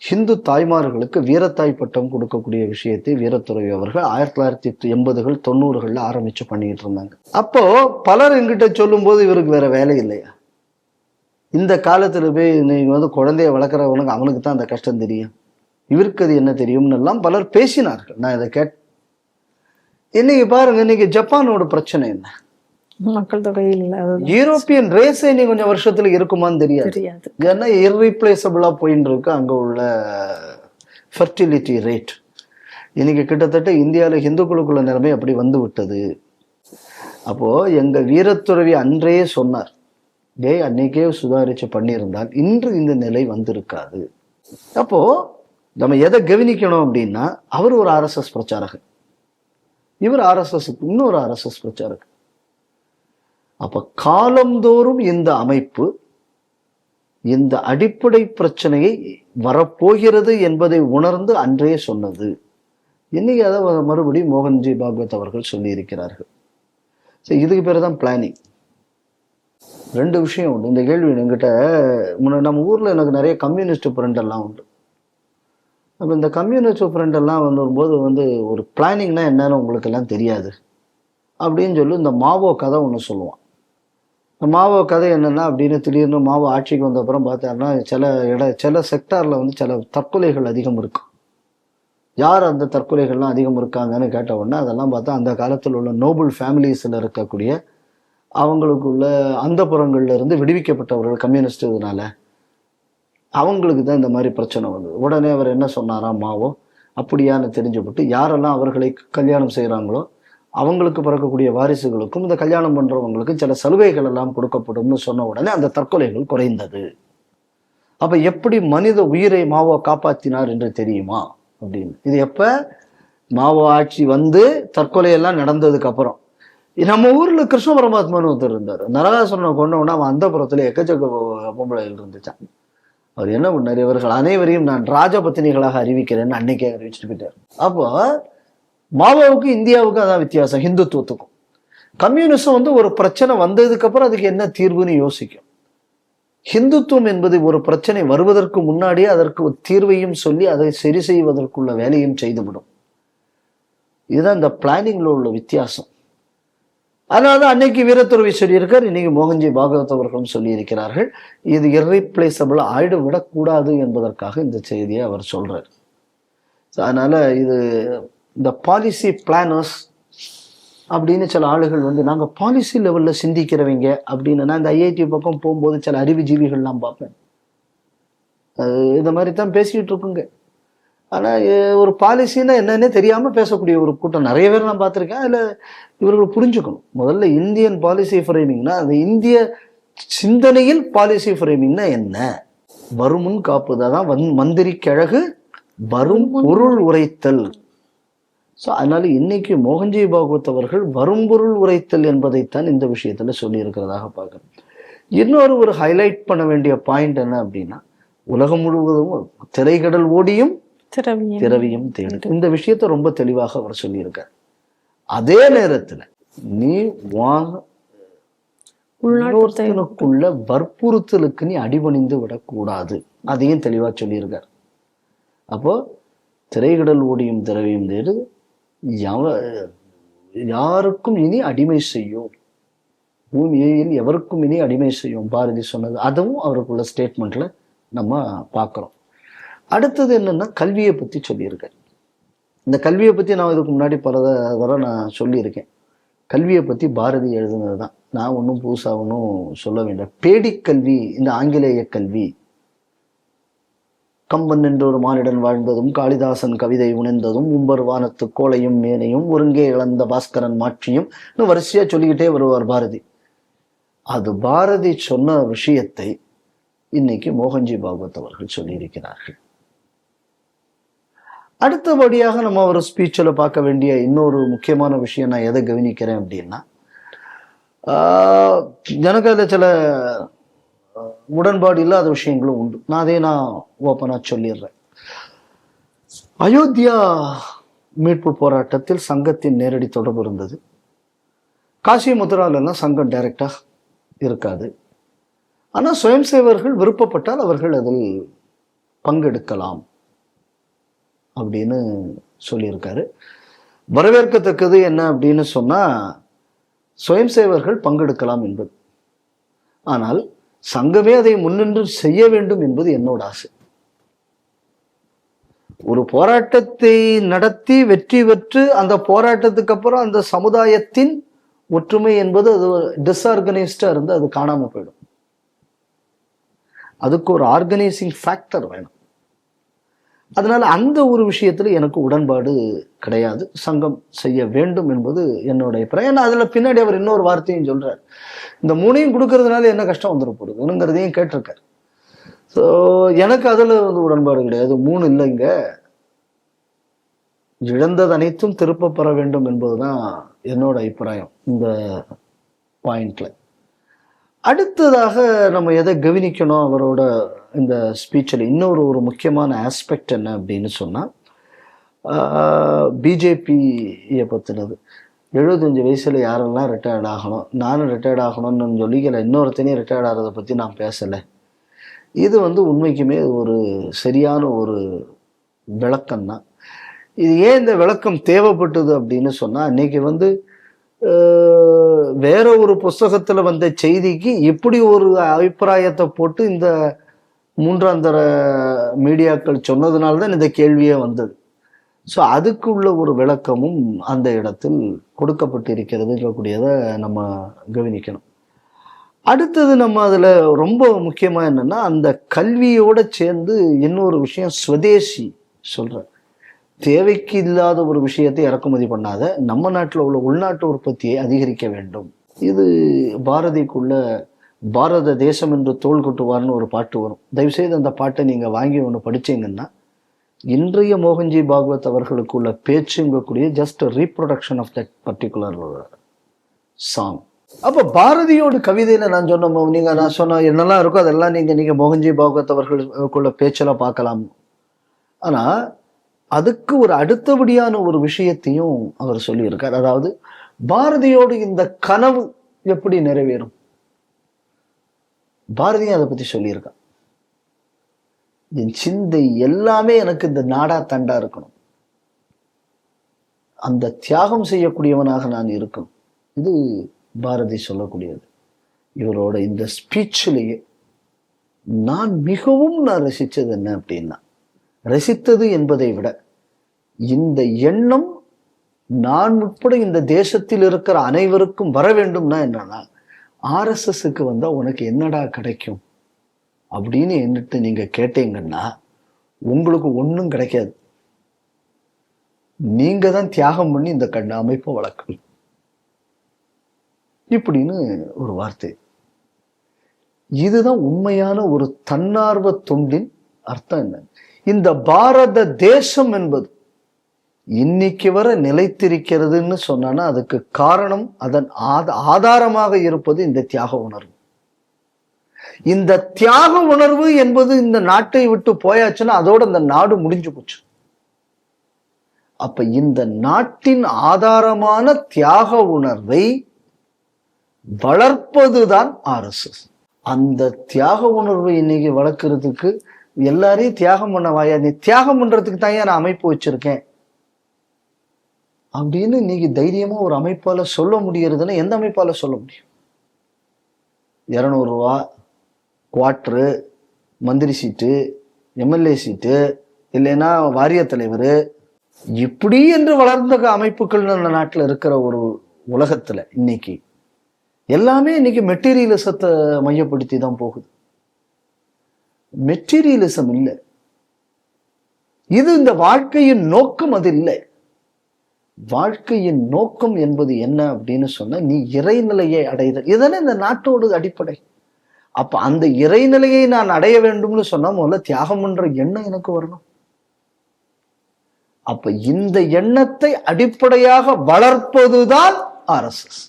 ஹிந்து தாய்மார்களுக்கு வீரத்தாய் பட்டம் கொடுக்கக்கூடிய விஷயத்தை வீரத்துறவி அவர்கள் 1980கள் 90களில் ஆரம்பிச்சு பண்ணிட்டு இருந்தாங்க. அப்போ பலர் என்கிட்ட சொல்லும் போது இவருக்கு வேற வேலை இல்லையா, இந்த காலத்துல போய் நீங்க குழந்தைய வளர்க்குறவனுக்கு அவனுக்கு தான் அந்த கஷ்டம் தெரியும், இவருக்கு அது என்ன தெரியும்னு எல்லாம் பலர் பேசினார்கள். நான் இதை இன்னைக்கு பாருங்க, இன்னைக்கு ஜப்பானோட பிரச்சனை என்ன, மக்கள் தொகை இல்லை, யூரோப்பியன் ரேஸே நீ கொஞ்சம் வருஷத்துல இருக்குமான்னு தெரியாது. ஏன்னா இர்ரீப்ளேசபிளா போயின்னு இருக்கு அங்க உள்ள ஃபெர்டிலிட்டி ரேட். இன்னைக்கு கிட்டத்தட்ட இந்தியாவில் இந்துக்களுக்குள்ள நிலைமை அப்படி விட்டது. அப்போ எங்க வீரத்துறவி அன்றையே சொன்னார், அன்னைக்கே சுதாரிச்சு பண்ணியிருந்தால் இன்று இந்த நிலை வந்திருக்காது. அப்போ நம்ம எதை கவனிக்கணும் அப்படின்னா, அவர் ஒரு RSS பிரச்சாரகர், இவர் RSSக்கு இன்னொரு RSS பிரச்சாரகர். அப்ப காலந்தோறும் இந்த அமைப்பு இந்த அடிப்படை பிரச்சனையை வரப்போகிறது என்பதை உணர்ந்து அன்றையே சொன்னது. இன்னைக்கு அதை மறுபடியும் மோகன்ஜி பாகவத் அவர்கள் சொல்லி இருக்கிறார்கள். இதுக்கு பேர் தான் பிளானிங். 2 விஷயம் உண்டு. இந்த கேள்வி என்கிட்ட நம்ம ஊர்ல எனக்கு நிறைய கம்யூனிஸ்ட் ஃப்ரெண்ட் எல்லாம் உண்டு. அப்போ இந்த கம்யூனிஸ்ட் ஃப்ரெண்ட் எல்லாம் வரும்போது ஒரு பிளானிங்னா என்னன்னு உங்களுக்கு எல்லாம் தெரியாது அப்படின்னு சொல்லி இந்த மாவோ கதை ஒன்று சொல்லுவான். இந்த மாவோ கதை என்னன்னா, அப்படின்னு திடீர்னு மாவோ ஆட்சிக்கு வந்த அப்புறம் பார்த்தாருன்னா சில செக்டார்ல சில தற்கொலைகள் அதிகம் இருக்கும். யார் அந்த தற்கொலைகள்லாம் அதிகம் இருக்காங்கன்னு கேட்ட உடனே அதெல்லாம் பார்த்தா அந்த காலத்தில் உள்ள நோபல் ஃபேமிலிஸில் இருக்கக்கூடிய அவங்களுக்குள்ள அந்த புறங்கள்ல இருந்து விடுவிக்கப்பட்டவர்கள் கம்யூனிஸ்ட், இதனால அவங்களுக்கு தான் இந்த மாதிரி பிரச்சனை வந்தது. உடனே அவர் என்ன சொன்னாராம் மாவோ, அப்படியான்னு தெரிஞ்சுபட்டு யாரெல்லாம் அவர்களை கல்யாணம் செய்கிறாங்களோ அவங்களுக்கு பிறக்கக்கூடிய வாரிசுகளுக்கும் இந்த கல்யாணம் பண்றவங்களுக்கும் சில சலுகைகள் எல்லாம் கொடுக்கப்படும்னு சொன்ன உடனே அந்த தற்கொலைகள் குறைந்தது. அப்ப எப்படி மனித உயிரை மாவோ காப்பாற்றினார் என்று தெரியுமா அப்படின்னு. இது எப்ப மாவோ ஆட்சி வந்து தற்கொலையெல்லாம் நடந்ததுக்கு அப்புறம் நம்ம ஊர்ல கிருஷ்ண பரமாத்மான்னு ஒருத்தர் இருந்தார். நரகாசுரனை கொண்டவனா அவன் அந்த புறத்துல எக்கச்சக்க பொம்பளைகள் இருந்துச்சான். அவர் என்ன பண்ணார், இவர்கள் அனைவரையும் நான் ராஜபத்தினிகளாக அறிவிக்கிறேன்னு அன்னைக்கே அறிவிச்சுட்டு போயிட்டார். அப்போ மாவோவுக்கு இந்தியாவுக்கு அதான் வித்தியாசம், ஹிந்துத்துவத்துக்கும். கம்யூனிசம் வந்து ஒரு பிரச்சனை வந்ததுக்கு அப்புறம் அதுக்கு என்ன தீர்வுன்னு யோசிக்கும். ஹிந்துத்துவம் என்பது ஒரு பிரச்சனை வருவதற்கு முன்னாடியே அதற்கு ஒரு தீர்வையும் சொல்லி அதை சரி செய்வதற்குள்ள வேலையும் செய்துவிடும். இதுதான் இந்த பிளானிங்ல உள்ள வித்தியாசம். அதனாலதான் அன்னைக்கு வீரத்துறவி சொல்லியிருக்கார், இன்னைக்கு மோகன்ஜி பாகவத் அவர்களும் சொல்லி இருக்கிறார்கள். இது இர்ரீப்ளேசபிள் ஆயிடு விடக்கூடாது என்பதற்காக இந்த செய்தியை அவர் சொல்றார். அதனால இது இந்த பாலிசி பிளானர்ஸ் அப்படின்னு சில ஆளுகள் வந்து நாங்கள் பாலிசி லெவலில் சிந்திக்கிறவங்க அப்படின்னு நான் இந்த ஐஐடி பக்கம் போகும்போது சில அறிவுஜீவிகள்லாம் பார்ப்பேன். இந்த மாதிரி தான் பேசிக்கிட்டு இருக்குங்க. ஆனால் ஒரு பாலிசின்னா என்னன்னே தெரியாமல் பேசக்கூடிய ஒரு கூட்டம் நிறைய பேர் நான் பார்த்துருக்கேன். அதில் இவர்கள் புரிஞ்சுக்கணும், முதல்ல இந்தியன் பாலிசி ஃப்ரேமிங்னா அந்த இந்திய சிந்தனையில் பாலிசி ஃப்ரேமிங்னா என்ன, வருமுன் காப்புது. அதான் மந்திரி கிழகு வரும் பொருள் உரைத்தல். ஸோ அதனால இன்னைக்கு மோகன்ஜி பாகவத் அவர்கள் வரும்பொருள் உரைத்தல் என்பதைத்தான் இந்த விஷயத்துல சொல்லி இருக்கிறதாக பார்க்கணும். இன்னொரு ஒரு ஹைலைட் பண்ண வேண்டிய பாயிண்ட் என்ன அப்படின்னா, உலகம் முழுவதும் திரைக்கடல் ஓடியும் திரவியும் தேடு, இந்த விஷயத்த ரொம்ப தெளிவாக அவர் சொல்லியிருக்கார். அதே நேரத்துல நீ உள்நாட்டுக்குள்ள வற்புறுத்தலுக்கு நீ அடிபணிந்து விடக்கூடாது, அதையும் தெளிவா சொல்லியிருக்கார். அப்போ திரைக்கடல் ஓடியும் திரவியும் தேடு, யாருக்கும் இனி அடிமை செய்யும், பூமியில் எவருக்கும் இனி அடிமை செய்யும் பாரதி சொன்னது. அதுவும் அவருக்குள்ள ஸ்டேட்மெண்ட்ல நம்ம பார்க்கிறோம். அடுத்தது என்னன்னா, கல்வியை பத்தி சொல்லியிருக்கேன். இந்த கல்வியை பத்தி நான் இதுக்கு முன்னாடி பல தடவை நான் சொல்லியிருக்கேன். கல்வியை பத்தி பாரதி எழுதுனது தான், நான் ஒன்றும் புதுசா ஒன்றும் சொல்ல வேண்டாம். பேடிக்கல்வி, இந்த ஆங்கிலேய கல்வி, கம்பன் என்ற ஒரு மானிடன் வாழ்ந்ததும், காளிதாசன் கவிதை உணர்ந்ததும், உம்பர் வானத்து கோளையும் மேனையும், ஒருங்கே இழந்த பாஸ்கரன் மாற்றியும், இன்னும் வரிசையா சொல்லிக்கிட்டே வருவார் பாரதி. அது பாரதி சொன்ன விஷயத்தை இன்னைக்கு மோகன்ஜி பாகவத் அவர்கள் சொல்லியிருக்கிறார்கள். அடுத்தபடியாக நம்ம ஒரு ஸ்பீச்சில் பார்க்க வேண்டிய இன்னொரு முக்கியமான விஷயம் நான் எதை கவனிக்கிறேன் அப்படின்னா, எனக்கு அதில் சில உடன்பாடு இல்லாத விஷயங்களும் உண்டு. நான் ஓப்பனா சொல்லிடுறேன். அயோத்தியா மீட்பு போராட்டத்தில் சங்கத்தின் நேரடி தொடர்பு இருந்தது. காசி மதுராலெல்லாம் சங்கம் டைரக்டா இருக்காது. ஆனால் சுயம் சேவர்கள் விருப்பப்பட்டால் அவர்கள் அதில் பங்கெடுக்கலாம் அப்படின்னு சொல்லியிருக்காரு. வரவேற்கத்தக்கது என்ன அப்படின்னு சொன்னா, சுயம் சேவர்கள் பங்கெடுக்கலாம் என்பது. ஆனால் சங்கமே அதை முன்னின்று செய்ய வேண்டும் என்பது என்னோட ஆசை. ஒரு போராட்டத்தை நடத்தி வெற்றி பெற்று அந்த போராட்டத்துக்கு அப்புறம் அந்த சமுதாயத்தின் ஒற்றுமை என்பது அது டிஸ்ஆர்கனைஸ்டா இருந்து அது காணாம போயிடும். அதுக்கு ஒரு ஆர்கனைசிங் ஃபேக்டர் வேணும். அதனால அந்த ஒரு விஷயத்துல எனக்கு உடன்பாடு கிடையாது. சங்கம் செய்ய வேண்டும் என்பது என்னோட அபிப்பிராயம். ஏன்னா அதுல பின்னாடி அவர் இன்னொரு வார்த்தையும் சொல்றாரு, இந்த மூணையும் கொடுக்கறதுனால என்ன கஷ்டம் வந்துட போகுதுங்கிறதையும் கேட்டிருக்காரு. ஸோ எனக்கு அதுல வந்து உடன்பாடு கிடையாது. மூணு இல்லைங்க, இழந்தது அனைத்தும் திருப்ப பெற வேண்டும் என்பதுதான் என்னோட அபிப்பிராயம் இந்த பாயிண்ட்ல. அடுத்ததாக நம்ம எதை கவனிக்கணும் அவரோட இந்த ஸ்பீச்சில், இன்னொரு ஒரு முக்கியமான ஆஸ்பெக்ட் என்ன அப்படின்னு சொன்னா, பிஜேபியை பற்றினது. 75 வயசுல யாரெல்லாம் ரிட்டையர்ட் ஆகணும், நானும் ரிட்டையர்ட் ஆகணும்னு சொல்லிக்கல, இன்னொருத்தனையும் ரிட்டையர்ட் ஆகிறத பற்றி நான் பேசலை. இது வந்து உண்மைக்குமே ஒரு சரியான ஒரு விளக்கம் தான். இது ஏன் இந்த விளக்கம் தேவைப்பட்டது அப்படின்னு சொன்னா, இன்னைக்கு வந்து வேற ஒரு புஸ்தகத்துல வந்த செய்திக்கு இப்படி ஒரு அபிப்பிராயத்தை போட்டு இந்த மூன்றாந்தர மீடியாக்கள் சொன்னதுனால்தான் இந்த கேள்வியே வந்தது. ஸோ அதுக்குள்ள ஒரு விளக்கமும் அந்த இடத்தில் கொடுக்கப்பட்டிருக்கிறதுங்கக்கூடியதை நம்ம கவனிக்கணும். அடுத்தது நம்ம அதுல ரொம்ப முக்கியமா என்னன்னா, அந்த கல்வியோட சேர்ந்து இன்னொரு விஷயம் ஸ்வதேசி சொல்ற, தேவைக்கு இல்லாத ஒரு விஷயத்தை இறக்குமதி பண்ணாத நம்ம நாட்டில் உள்ள உள்நாட்டு உற்பத்தியை அதிகரிக்க வேண்டும். இது பாரதிக்குள்ள பாரத தேசம் என்று தோள் கொட்டுவார்னு ஒரு பாட்டு வரும். தயவுசெய்து அந்த பாட்டை நீங்க வாங்கி ஒன்று படிச்சீங்கன்னா இன்றைய மோகன்ஜி பாகவத் அவர்களுக்குள்ள பேச்சுங்கக்கூடிய just reproduction of that particular song. அப்ப பாரதியோட கவிதையில நான் சொன்ன என்னெல்லாம் இருக்கோ அதெல்லாம் நீங்க மோகன்ஜி பாகவத் அவர்களுக்குள்ள பேச்செல்லாம் பார்க்கலாம். ஆனா அதுக்கு ஒரு அடுத்தபடியான ஒரு விஷயத்தையும் அவர் சொல்லியிருக்கார். அதாவது பாரதியோடு இந்த கனவு எப்படி நிறைவேறும், பாரதியும் அதை பத்தி சொல்லியிருக்கான். என் சிந்தை எல்லாமே எனக்கு இந்த நாடா தண்டா இருக்கணும், அந்த தியாகம் செய்யக்கூடியவனாக நான் இருக்கணும். இது பாரதி சொல்லக்கூடியது. இவரோட இந்த ஸ்பீச்சிலேயே நான் மிகவும் ரசித்தது என்ன அப்படின்னா, ரசித்தது என்பதை விட இந்த எண்ணம் நான் உட்பட இந்த தேசத்தில் இருக்கிற அனைவருக்கும் வர வேண்டும்னா என்னன்னா, ஆர்எஸ்எஸ்க்கு வந்தா உனக்கு என்னடா கிடைக்கும் அப்படின்னு என்னட்டு நீங்க கேட்டீங்கன்னா உங்களுக்கு ஒன்றும் கிடைக்காது. நீங்க தான் தியாகம் பண்ணி இந்த அமைப்பை வளர்க்கணும் இப்படின்னு ஒரு வார்த்தை. இதுதான் உண்மையான ஒரு தன்னார்வ தொண்டின் அர்த்தம். என்ன, இந்த பாரத தேசம் என்பது இன்னைக்கு வர நிலைத்திருக்கிறதுன்னு சொன்னா அதுக்கு காரணம், அதன் ஆதாரமாக இருப்பது இந்த தியாக உணர்வு. இந்த தியாக உணர்வு என்பது இந்த நாட்டை விட்டு போயாச்சுன்னா அதோட இந்த நாடு முடிஞ்சு போச்சு. அப்ப இந்த நாட்டின் ஆதாரமான தியாக உணர்வை வளர்ப்பதுதான் ஆர்எஸ்எஸ். அந்த தியாக உணர்வை இன்னைக்கு வளர்க்கறதுக்கு எல்லாரையும் தியாகம் பண்ண வாயா, நீ தியாகம் பண்றதுக்கு தான் நான் அமைப்பு வச்சிருக்கேன் அப்படின்னு இன்னைக்கு தைரியமா ஒரு அமைப்பால சொல்ல முடியறதுன்னா எந்த அமைப்பால சொல்ல முடியும்? 200 ரூபா குவார்டரு, மந்திரி சீட்டு, எம்எல்ஏ சீட்டு, இல்லைன்னா வாரிய தலைவர், இப்படி என்று வளர்ந்த அமைப்புகள் நம்ம நாட்டில் இருக்கிற ஒரு உலகத்துல இன்னைக்கு எல்லாமே இன்னைக்கு மெட்டீரியலிசத்தை மையப்படுத்தி தான் போகுது. மெட்டீரியலிசம் இல்லை, இது இந்த வாழ்க்கையின் நோக்கம் அது இல்லை. வாழ்க்கையின் நோக்கம் என்பது என்ன அப்படின்னு சொன்னா, நீ இறைநிலையை அடைதல். இதுதானே இந்த நாட்டோடு அடிப்படை. அப்ப அந்த இறைநிலையை நான் அடைய வேண்டும்னு சொன்னா முதல்ல தியாகம் என்ற எண்ணம் எனக்கு வரணும். அப்ப இந்த எண்ணத்தை அடிப்படையாக வளர்ப்பதுதான் ஆர்எஸ்எஸ்.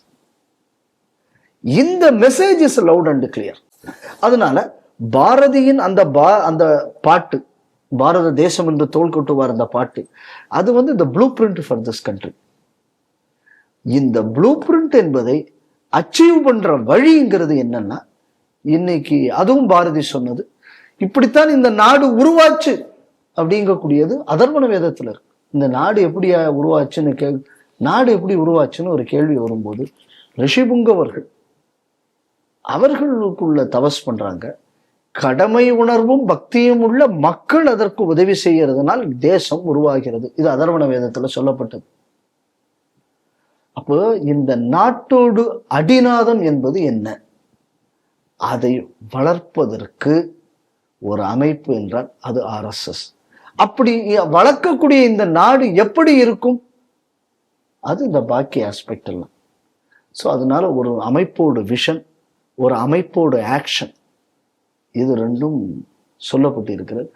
இந்த message is loud and clear. அதனால பாரதியின் அந்த பாட்டு, பாரத தேசம் என்று தோள் கொட்டுவார் அந்த பாட்டு, அது இந்த blue print for this country. இந்த ப்ளூ பிரிண்ட் என்பதை அச்சீவ் பண்ற வழிங்கிறது என்னன்னா, இன்னைக்கு அதுவும் பாரதி சொன்னது, இப்படித்தான் இந்த நாடு உருவாச்சு அப்படிங்கக்கூடியது அதர்வண வேதத்துல இருக்கு. இந்த நாடு எப்படி உருவாச்சுன்னு நாடு எப்படி உருவாச்சுன்னு ஒரு கேள்வி வரும்போது ரிஷிபுங்கவர்கள் அவர்களுக்குள்ள தபஸ் பண்றாங்க. கடமை உணர்வும் பக்தியும் உள்ள மக்கள் அதற்கு உதவி செய்யறதுனால் தேசம் உருவாகிறது. இது அதர்வண வேதத்துல சொல்லப்பட்டது. அப்போ இந்த நாட்டோடு அடிநாதம் என்பது என்ன, அதை வளர்ப்பதற்கு ஒரு அமைப்பு என்றால் அது ஆர்எஸ்எஸ். அப்படி வளர்க்கக்கூடிய இந்த நாடு எப்படி இருக்கும், அது இந்த பாக்கி ஆஸ்பெக்ட் எல்லாம். ஸோ அதனால ஒரு அமைப்போட விஷன், ஒரு அமைப்போட ஆக்ஷன், இது ரெண்டும் சொல்லப்பட்டு இருக்கிறது.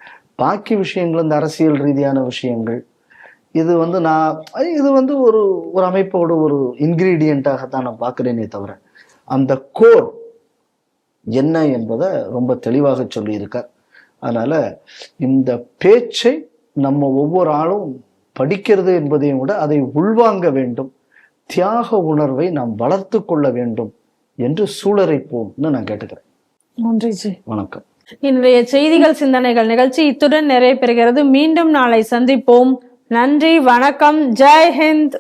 பாக்கி விஷயங்கள் இந்த அரசியல் ரீதியான விஷயங்கள், இது இது ஒரு அமைப்போட ஒரு இன்கிரீடியண்டாகத்தான் நான் பார்க்கிறேனே தவிர அந்த கோர் என்ன என்பதை ரொம்ப தெளிவாக சொல்லியிருக்கார். அதனால இந்த பேச்சை நம்ம ஒவ்வொரு ஆளும் படிக்கிறது என்பதையும் விட அதை உள்வாங்க வேண்டும், தியாக உணர்வை நாம் வளர்த்து கொள்ள வேண்டும் என்று சூழரைப்போம்னு நான் கேட்டுக்கிறேன். நன்றி ஜி. வணக்கம். இன்றைய செய்திகள் சிந்தனைகள் நிகழ்ச்சி இத்துடன் நிறைவு பெறுகிறது. மீண்டும் நாளை சந்திப்போம். நன்றி, வணக்கம், ஜெய் ஹிந்த்.